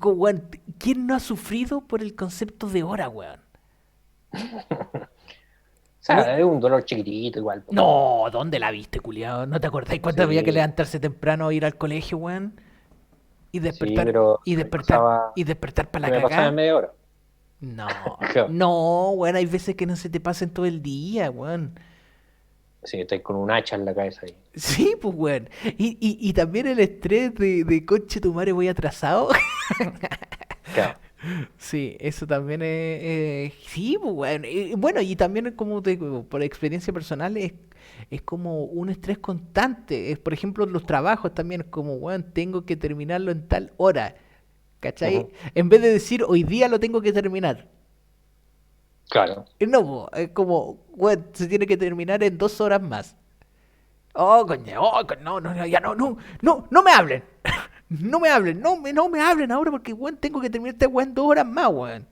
Weón, ¿quién no ha sufrido por el concepto de hora, weón? O We- sea, es un dolor chiquitito igual, pues. No, ¿dónde la viste, culiado? ¿No te acordáis cuánto había que Sí, levantarse temprano a ir al colegio, weón? Y sí, despertar, pero y despertar, y despertar para se la me pasaba en cagá. media hora. No, Claro. no, weón, hay veces que no se te pasen todo el día, weón. Sí, estoy con un hacha en la cabeza ahí. Sí, pues, weón. Y también el estrés de conche tu madre voy atrasado. Claro. Sí, eso también es... sí, pues, weón. Bueno, y también como por experiencia personal es como un estrés constante. Es, por ejemplo, los trabajos también es como, weón, tengo que terminarlo en tal hora. ¿Cachai? Ujú. En vez de decir, hoy día lo tengo que terminar. Claro. No, po, es como, weón, se tiene que terminar en 2 horas más. Oh, coño, oh, no, no, no, ya no, no, no, no me hablen. No me hablen, no me hablen ahora porque, weón, tengo que terminar este weón 2 horas más, weón.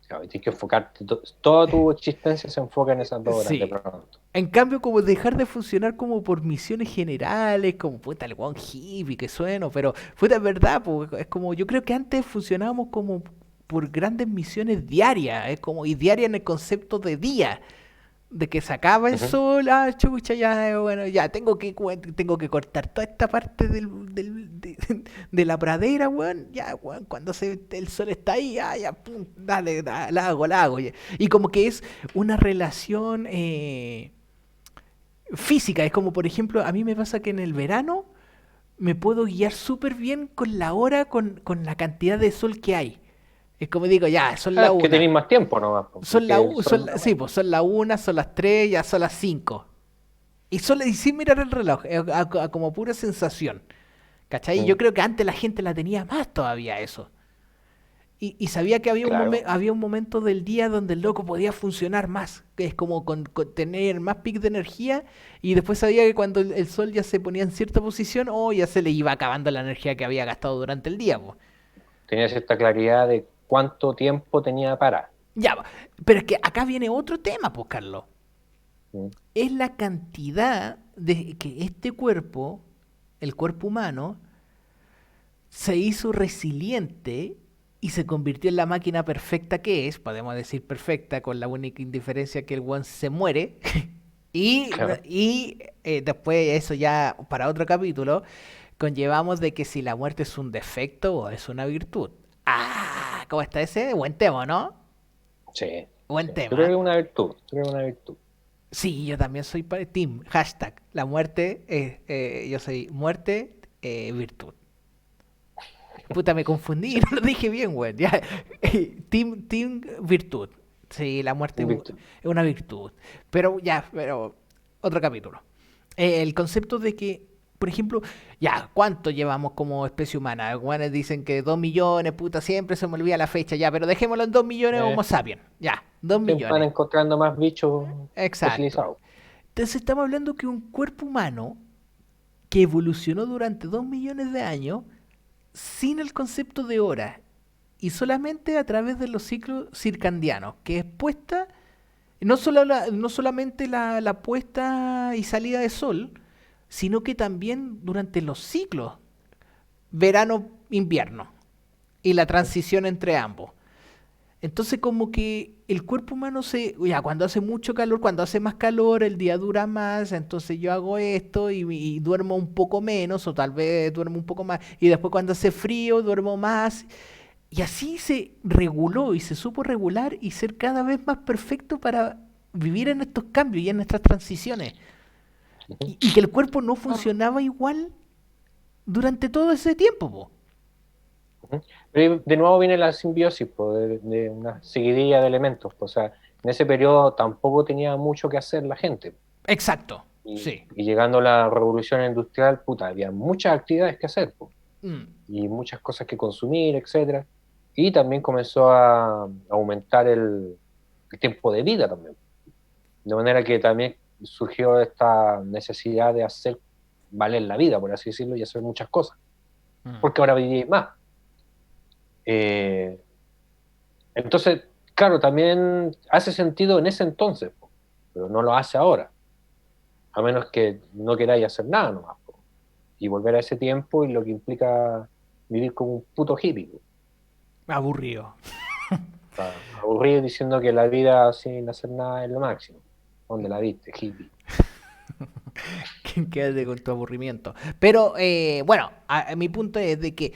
Claro, y tienes que enfocarte, toda tu existencia se enfoca en esas 2 horas de Sí. pronto. En cambio, como dejar de funcionar como por misiones generales, como puta el weón hippie que sueno, pero puta es verdad, pues, es como, yo creo que antes funcionábamos como por grandes misiones diarias, es como, y diaria en el concepto de día. De que se acaba el Ujú. sol, ah, chucha, ya, bueno, ya, tengo que cortar toda esta parte de la pradera, weón, ya, weón, cuando el sol está ahí, ya, ya, pum, dale, la hago, ya. Y como que es una relación física, es como, por ejemplo, a mí me pasa que en el verano me puedo guiar súper bien con la hora, con la cantidad de sol que hay. Es como digo, ya, son Ah, la es que tenéis una. más tiempo nomás, po, Son porque el sol dura sí, más. pues son la una, son las tres, ya son las 5. Y sin mirar el reloj, como pura sensación. ¿Cachai? Y yo Mm, creo que antes la gente la tenía más todavía eso. Y sabía que claro, había un momento del día donde el loco podía funcionar más, que es como con tener más pic de energía, y después sabía que cuando el sol ya se ponía en cierta posición, o ya se le iba acabando la energía que había gastado durante el día, po. tenía cierta claridad de cuánto tiempo tenía para. Ya, pero es que acá viene otro tema, pues, Carlos. Mm, Es la cantidad de que este cuerpo, el cuerpo humano, se hizo resiliente y se convirtió en la máquina perfecta que es, podemos decir perfecta, con la única indiferencia que el one se muere. y claro. después, eso ya para otro capítulo, conllevamos de que si la muerte es un defecto o es una virtud. Ah, ¿cómo está ese? Buen tema, ¿no? Sí, Buen sí. Yo creo que tema. es una virtud. Yo creo que es una virtud. Sí, yo también soy team. Hashtag. La muerte, yo soy muerte, virtud. Puta, me confundí, no lo dije bien, güey. Ya. Team virtud. Sí, la muerte Un virtud. es una virtud. Pero ya, pero otro capítulo. El concepto de que, por ejemplo, ya, ¿cuánto llevamos como especie humana? Algunos dicen que 2 millones, puta, siempre se me olvida la fecha, ya, pero dejémoslo en 2 millones Homo Eh, sapiens. Ya, dos Siempre van millones. encontrando más bichos Exacto. fosilizados. Entonces estamos hablando que un cuerpo humano que evolucionó durante 2 millones de años sin el concepto de hora y solamente a través de los ciclos circadianos, que es puesta, no solamente la puesta y salida de sol, sino que también durante los ciclos, verano-invierno, y la transición entre ambos. Entonces como que el cuerpo humano ya cuando hace mucho calor, cuando hace más calor, el día dura más, entonces yo hago esto y duermo un poco menos o tal vez duermo un poco más y después cuando hace frío duermo más y así se reguló y se supo regular y ser cada vez más perfecto para vivir en estos cambios y en estas transiciones Ujú. y que el cuerpo no Ah. funcionaba igual durante todo ese tiempo, po. Ujú. Pero ahí de nuevo viene la simbiosis, po, de una seguidilla de elementos, po. O sea, en ese periodo tampoco tenía mucho que hacer la gente. Exacto, Y, sí. y llegando a la revolución industrial, puta, había muchas actividades que hacer, po, Mm, y muchas cosas que consumir, etcétera. Y también comenzó a aumentar el tiempo de vida también. De manera que también surgió esta necesidad de hacer valer la vida, por así decirlo, y hacer muchas cosas. mm. Porque ahora vivís más. Eh, entonces, claro, también hace sentido en ese entonces, po, pero no lo hace ahora. A menos que no queráis hacer nada nomás, po, y volver a ese tiempo y lo que implica vivir como un puto hippie, po. Aburrido. O sea, aburrido diciendo que la vida sin hacer nada es lo máximo. ¿Dónde la viste, hippie? Quédate con tu aburrimiento. Pero bueno, mi punto es de que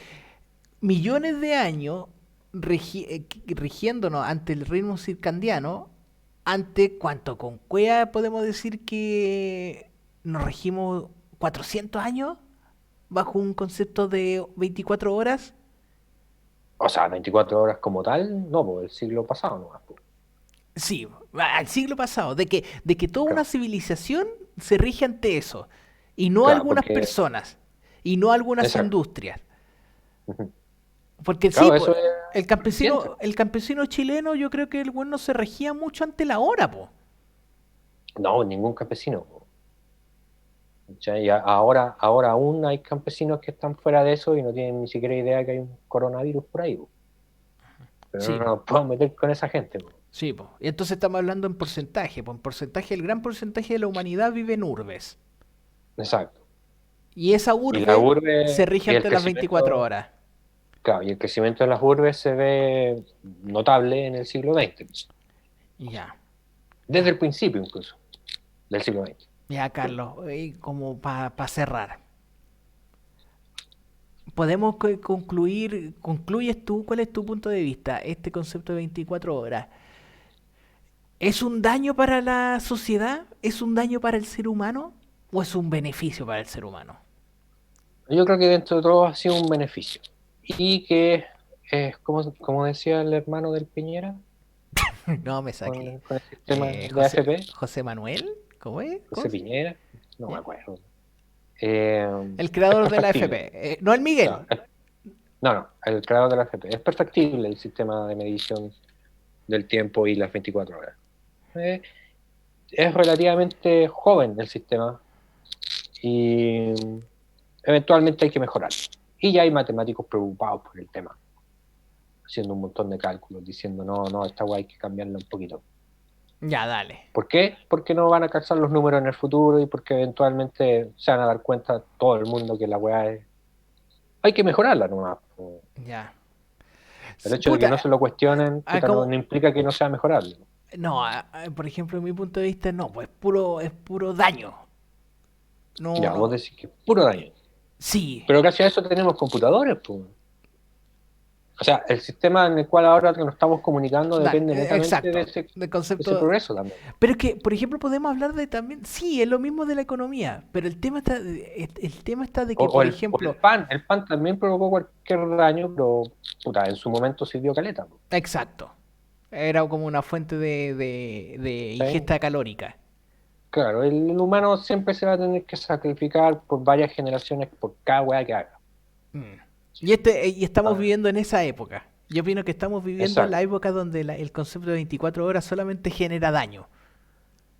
millones de años rigiéndonos ante el ritmo circadiano, ante cuánto con cuea podemos decir que nos regimos 400 años bajo un concepto de 24 horas. O sea, 24 horas como tal, no, pues el siglo pasado nomás, po. Sí, al siglo pasado, de que toda una Claro, civilización se rige ante eso, y no claro, algunas porque, personas, y no algunas exacto. industrias. Ujú. Porque sí, Claro, pues, eso es reciente. el campesino chileno, yo creo que el bueno no se regía mucho ante la hora, po. No, ningún campesino, po. ¿Cachai? Y ahora aún hay campesinos que están fuera de eso y no tienen ni siquiera idea que hay un coronavirus por ahí, po. Pero Sí, no po. nos podemos meter con esa gente, po. Sí, po. Y entonces estamos hablando en porcentaje, pues en porcentaje, el gran porcentaje de la humanidad vive en urbes. Exacto. Y esa Y la urbe se urbe rige y el ante las 24 crecimiento, horas. claro, y el crecimiento de las urbes se ve notable en el siglo XX, Ya, desde el principio incluso del siglo XX. ya, Carlos, como para cerrar. Podemos concluir, concluyes tú, ¿cuál es tu punto de vista? Este concepto de 24 horas, ¿es un daño para la sociedad? ¿Es un daño para el ser humano? ¿O es un beneficio para el ser humano? Yo creo que dentro de todo ha sido un beneficio. Y que, como decía el hermano del Piñera, No, me saqué. con el sistema de José, AFP, José Manuel, ¿cómo es? José Piñera, no me ¿Ya? acuerdo. Eh, El es creador de la perfectible. FP. No el Claro, Miguel. no, no, el creador de la AFP. Es perfectible el sistema de medición del tiempo y las 24 horas. Eh, es relativamente joven el sistema y eventualmente hay que mejorarlo. Y ya hay matemáticos preocupados por el tema, haciendo un montón de cálculos, diciendo, no, no, esta guay hay que cambiarla un poquito. Ya, dale. ¿Por qué? Porque no van a calzar los números en el futuro y porque eventualmente se van a dar cuenta todo el mundo que la weá es... Hay que mejorarla nomás. Ya. El hecho de que Puta, no se lo cuestionen, puta, no, como... no implica que no sea mejorable. No, por ejemplo, en mi punto de vista, no, pues es puro daño. No, Ya, vos no. decís que es puro daño. Sí, Pero gracias a eso tenemos computadores, pues. O sea, el sistema en el cual ahora nos estamos comunicando dale, depende netamente exacto. De de ese concepto. progreso también. Pero es que, por ejemplo, podemos hablar de también. Sí, es lo mismo de la economía. Pero el tema está de que, por O ejemplo. el pan también provocó cualquier daño, pero puta, en su momento sirvió caleta, po. Exacto. Era como una fuente de ¿Sí? ingesta calórica. Claro, el humano siempre se va a tener que sacrificar por varias generaciones por cada weá que haga. Mm. Y estamos Ah, viviendo en esa época. Yo opino que estamos viviendo en la exacto. época donde el concepto de 24 horas solamente genera daño.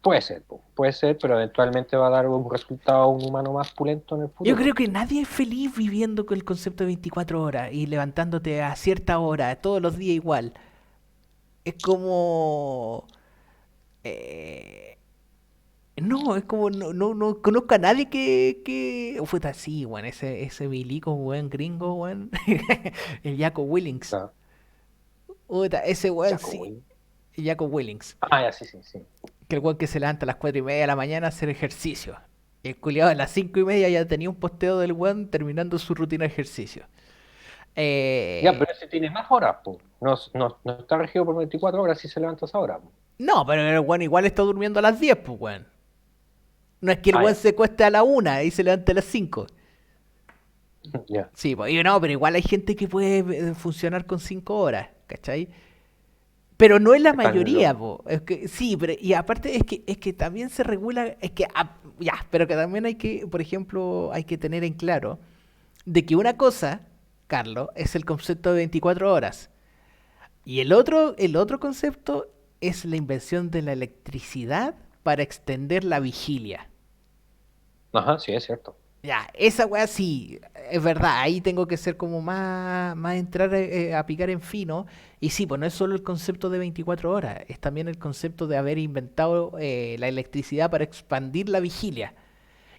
Puede ser, po, puede ser, pero eventualmente va a dar un resultado a un humano más pulento en el Yo futuro. creo que nadie es feliz viviendo con el concepto de 24 horas y levantándote a cierta hora, todos los días igual. Es como... eh, no, es como... No conozco a nadie que... Fue así, weón. Ese milico, weón, gringo, weón. El Jaco Willings. Claro. Puta, ese weón Chaco, sí. güey. Jaco Willings. Ah, ya, sí, sí, sí. Que el weón que se levanta a las 4:30 de la mañana a hacer ejercicio. Y el culiado a las 5:30 ya tenía un posteo del weón terminando su rutina de ejercicio. Ya, Eh, pero ese tiene más horas, pues. No, no está regido por 24 horas si se levanta a esa hora, po. no, pero el weón igual está durmiendo a las 10, pues weón. No es que el Ah, weón ya. se cueste a la 1 y se levante a las 5. Ya. Sí, pues y no, pero igual hay gente que puede funcionar con 5 horas, ¿cachai? Pero no es la Están mayoría, los. po. Es que, sí, pero, y aparte es que también se regula, ya, pero que también hay que, por ejemplo, hay que tener en claro de que una cosa, Carlos, es el concepto de 24 horas. Y el otro concepto es la invención de la electricidad para extender la vigilia. Ajá, sí, es cierto. Ya, esa weá sí, es verdad, ahí tengo que ser como más entrar a picar en fino. Y sí, pues no es solo el concepto de 24 horas, es también el concepto de haber inventado la electricidad para expandir la vigilia.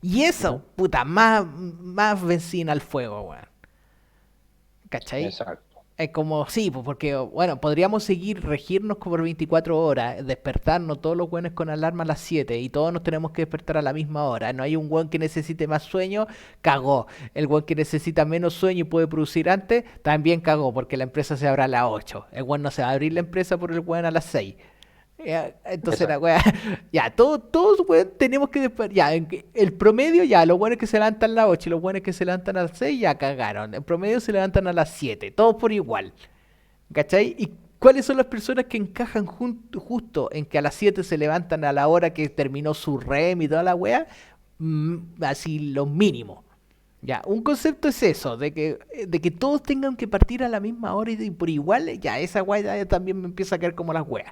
Y eso, Ujú. puta, más benzina al fuego, weón. ¿Cachai? Exacto. Es como, sí, pues porque, bueno, podríamos seguir regirnos como por 24 horas, despertarnos todos los buenos con alarma a las 7 y todos nos tenemos que despertar a la misma hora. No hay un buen que necesite más sueño, cagó. El buen que necesita menos sueño y puede producir antes, también cagó, porque la empresa se abre a las 8. El buen no se va a abrir la empresa por el buen a las 6. Ya, entonces la Exacto. weá, ya, todos weón, tenemos que ya, el promedio ya, los buenos que se levantan a las 8 y los buenos que se levantan a las 6 ya cagaron. El promedio se levantan a las 7 todos por igual. ¿Cachai? ¿Y cuáles son las personas que encajan justo en que a las 7 se levantan a la hora que terminó su REM y toda la weá? Así lo mínimo. Ya, un concepto es eso, de que todos tengan que partir a la misma hora y por igual, ya, esa weá ya también me empieza a caer como las weas.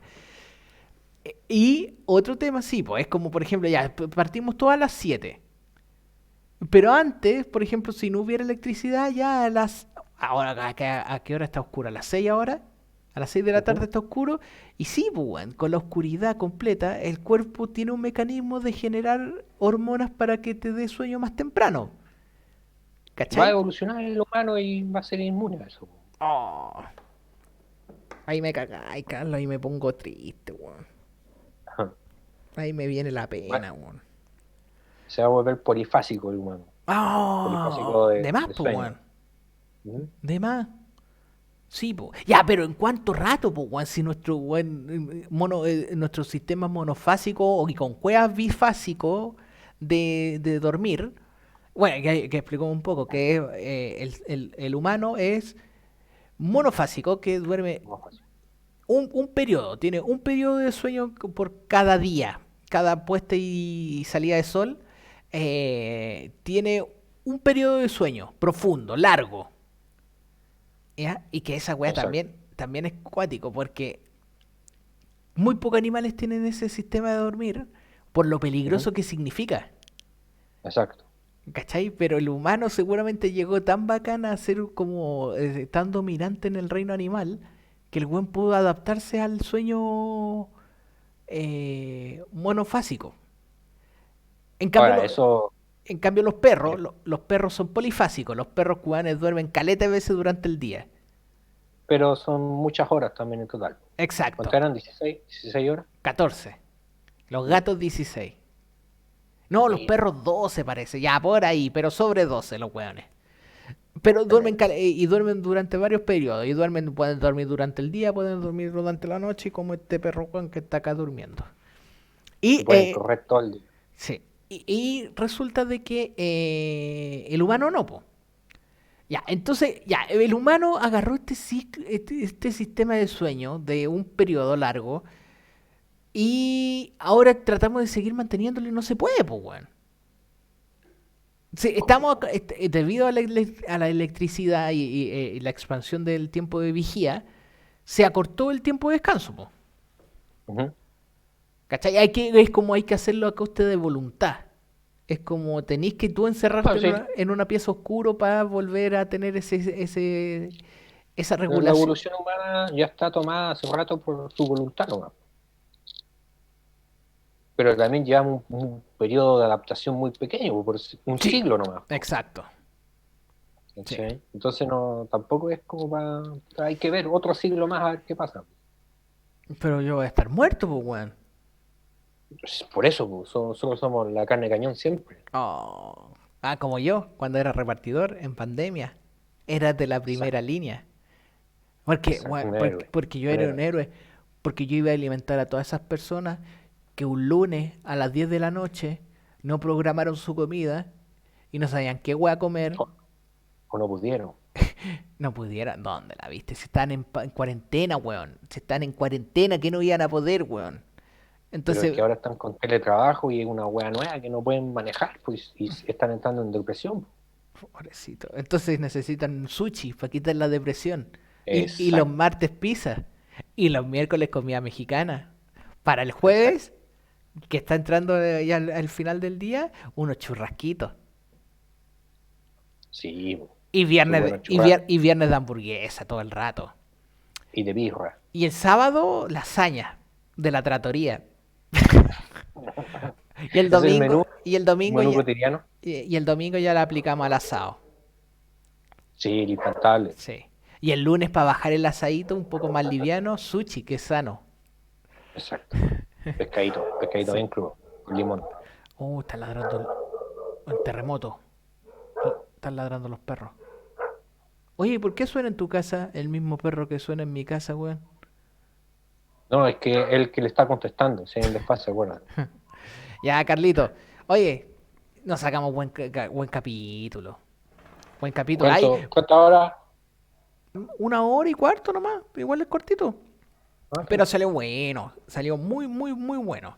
Y otro tema, sí, pues es como, por ejemplo, ya partimos todas a las 7. Pero antes, por ejemplo, si no hubiera electricidad, ya a las. Ahora, ¿a qué hora está oscuro? ¿A las 6 ahora? A las 6 de la tarde Ujú. está oscuro. Y sí, pues, weón, con la oscuridad completa, el cuerpo tiene un mecanismo de generar hormonas para que te dé sueño más temprano. Va a ¿Cachai? evolucionar el humano y va a ser inmune a eso, po. Oh, ahí me cagáis, Carlos, ahí me pongo triste, weón. Ajá. Ahí me viene la Va- pena, weón. Se va a volver polifásico el humano. Oh, Polifásico de más, de pues, sueño. weón. Ujú. De más. Sí, po. Ya, pero ¿en cuánto rato, po, weón? Si nuestro sistema monofásico y con cuevas bifásico de dormir, bueno, que explicó un poco, que el humano es monofásico, que duerme Más fácil. un periodo, tiene un periodo de sueño por cada día, cada puesta y salida de sol, tiene un periodo de sueño profundo, largo. ¿Ya? Y que esa weá Exacto. también es cuático, porque muy pocos animales tienen ese sistema de dormir por lo Ujú. peligroso que significa. Exacto. ¿Cachai? Pero el humano seguramente llegó tan bacana a ser como tan dominante en el reino animal que el buen pudo adaptarse al sueño monofásico. En cambio, Ahora, eso, en cambio los perros, eh, los perros son polifásicos. Los perros cubanes duermen caleta de veces durante el día. pero son muchas horas también en total. Exacto, ¿Cuántas eran? 16 horas. 14. Los Ya. gatos 16. No, los Mira, perros 12 parece, ya por ahí, pero sobre 12 los weones. Pero duermen tremendo. y duermen durante varios periodos. Y pueden dormir durante el día, pueden dormir durante la noche, como este perro weón que está acá durmiendo. Y Y, pueden correr todo el día. sí, y resulta de que el humano no, po. Ya, entonces, ya, el humano agarró este sistema de sueño de un periodo largo y ahora tratamos de seguir manteniéndolo y no se puede, pues, weón. Sí, estamos, Complicado. debido a la electricidad y la expansión del tiempo de vigía, se acortó el tiempo de descanso, po. Ujú. ¿Cachai? Es como hay que hacerlo a coste de voluntad. Es como tenéis que tú Ah, encerrarte en sí, una pieza oscuro para volver a tener esa la regulación. evolución humana ya está tomada hace rato por su voluntad nomás. Pero también llevamos un periodo de adaptación muy pequeño, por un Sí, siglo nomás. exacto. Sí. ¿cachai? Entonces no, tampoco es como para... Hay que ver otro siglo más a ver qué pasa. Pero yo voy a estar muerto, pues, weón. Pues, por eso, pues, solo somos la carne de cañón siempre. Oh. Ah, como yo, cuando era repartidor en pandemia. Era de la primera Exacto, línea. Porque, exacto, weón, un héroe. porque yo Un era un héroe. héroe. Porque yo iba a alimentar a todas esas personas que un lunes a las 10 de la noche no programaron su comida y no sabían qué weá comer. O no pudieron. No pudieran. ¿Dónde la viste? Si están en cuarentena, weón. Si están en cuarentena, que no iban a poder, weón. Pero es que Entonces, ahora están con teletrabajo y es una wea nueva que no pueden manejar, pues, y están entrando en depresión. pobrecito. Entonces necesitan sushi para quitar la depresión. Y los Exacto, martes pizza. Y los miércoles comida mexicana. Para el exacto. jueves, que está entrando ya al final del día, unos churrasquitos. Sí, Y sus viernes, buenos churrascos y viernes de hamburguesa todo el rato. y de birra. Y el sábado, lasaña de la tratoría. Es el Y el domingo menú ya, cotidiano. y el domingo ya la aplicamos al asado. Sí, el infaltable. Sí. Y el lunes para bajar el asadito un poco más liviano, sushi, que es sano. Exacto. Pescadito Sí. bien crudo, con limón. Está ladrando el terremoto. Están ladrando los perros. Oye, ¿y por qué suena en tu casa el mismo perro que suena en mi casa, weón? No, es que el que le está contestando, si hay un desfase, bueno. Ya, Carlito. Oye, nos sacamos buen capítulo. Buen capítulo. Ay, ¿Cuántas horas? 1 hora y cuarto nomás. Igual es cortito. Ah, Pero sí. salió bueno. Salió muy, muy, muy bueno.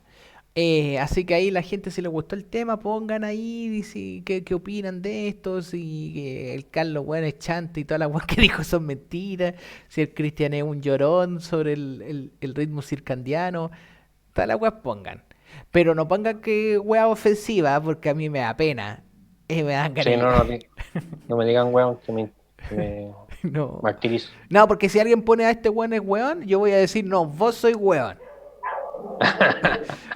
Así que ahí la gente, si les gustó el tema, pongan ahí si, qué opinan de esto, si el Carlos, bueno, es chante y todas las weas que dijo son mentiras, si el Cristian es un llorón sobre el ritmo circandiano, todas las weas pongan. Pero no pongan que wea ofensiva, porque a mí me da pena. Me dan ganas Sí, de no me digan, weón, que me No. martirizo. No, porque si alguien pone a este weón es weón, yo voy a decir, no, vos sois weón.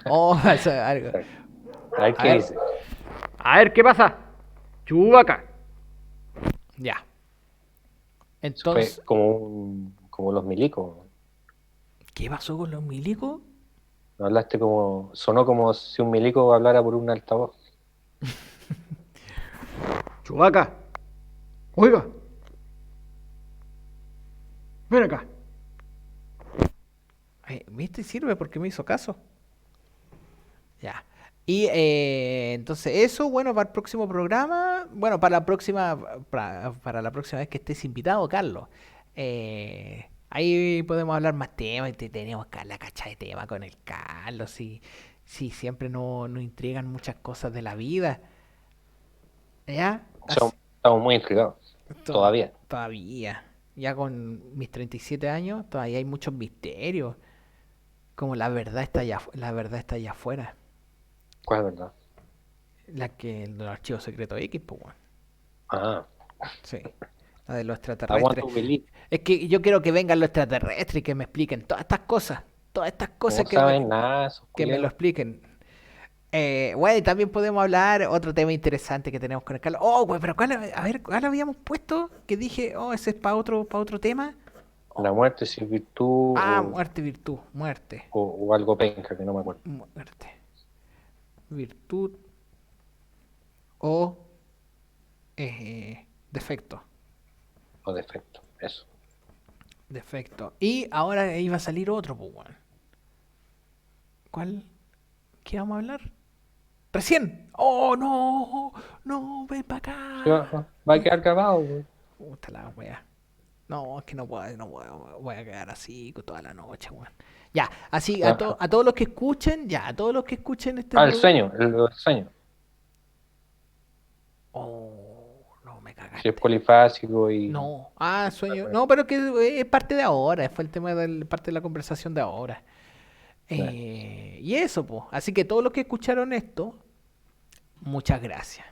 Oh, eso es algo. A ver A qué ver, dice. a ver qué pasa. Chubaca. Ya. Eso fue Entonces, como los milicos. ¿qué pasó con los milicos? Hablaste sonó como si un milico hablara por un altavoz. Chubaca. Oiga, ven acá. ¿Viste? Sirve porque me hizo caso. Ya. Y entonces eso, bueno, para el próximo programa, bueno, para la próxima vez que estés invitado, Carlos. Ahí podemos hablar más temas y tenemos la cacha de tema con el Carlos. Y sí, siempre nos intrigan muchas cosas de la vida. ¿Ya? Estamos muy intrigados. Todavía. Todavía. Ya con mis 37 años, todavía hay muchos misterios. Como la verdad está allá afuera. ¿Cuál es verdad? Los archivos secretos X, pues, weón. Ah, Sí. La de los I want extraterrestres. to believe. Es que yo quiero que vengan los extraterrestres y que me expliquen todas estas cosas. Todas estas cosas No saben nada, esos que me lo culiados. expliquen. Bueno, y también podemos hablar otro tema interesante que tenemos con el Carlos. Oh, güey, pero a ver, ¿cuál habíamos puesto? Que dije, oh, ese es para otro tema. La muerte sin virtud Muerte, virtud, muerte, o algo penca, que no me acuerdo. muerte, virtud o defecto. O defecto, eso. Defecto. Y ahora iba a salir otro, pues, weón. ¿Cuál? ¿Qué vamos a hablar? ¡Recién! ¡Oh, no! ¡No! ¡Ven para Sí, acá! va a quedar grabado, güey. Puta la wea. No, es que no puedo, voy a quedar así toda la noche, weón. Ya, así, Ajá. a todos los que escuchen, ya, a todos los que escuchen este El programa. sueño, el sueño. Oh, no, me Si es cagaste. polifásico y... No, sueño. No, pero que es parte de ahora, fue el tema de parte de la conversación de ahora. Y eso, pues. Así que todos los que escucharon esto, muchas gracias.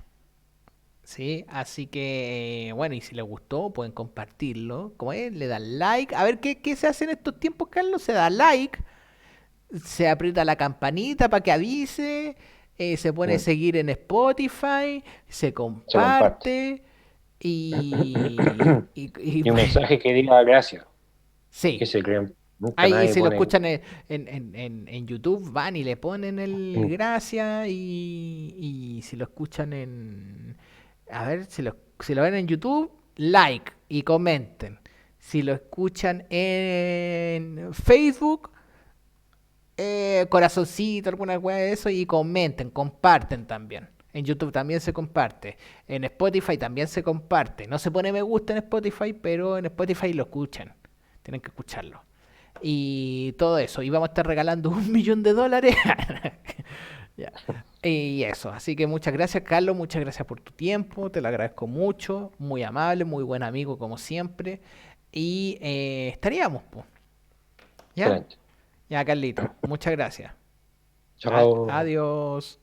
Sí, así que, bueno, y si les gustó, pueden compartirlo. Como es, le dan like. A ver qué se hace en estos tiempos, Carlos. Se da like, se aprieta la campanita para que avise, se pone a Mm, seguir en Spotify, se se comparte. comparte. Y Y un mensaje que diga gracias, que sí, se creen. Nunca ahí nadie si lo pone. escuchan en YouTube, van y le ponen el gracias y si lo escuchan en... A ver, si lo ven en YouTube, like y comenten. Si lo escuchan en Facebook, corazoncito, alguna weá de eso y comenten, comparten también. En YouTube también se comparte. En Spotify también se comparte. No se pone me gusta en Spotify, pero en Spotify lo escuchan. Tienen que escucharlo. Y todo eso. Y vamos a estar regalando $1 millón. Ya. Y eso. Así que muchas gracias, Carlos. Muchas gracias por tu tiempo. Te lo agradezco mucho. Muy amable, muy buen amigo como siempre. Y estaríamos, pues. ¿Ya? Excelente. Ya, Carlito. Muchas gracias. Chao. Adiós.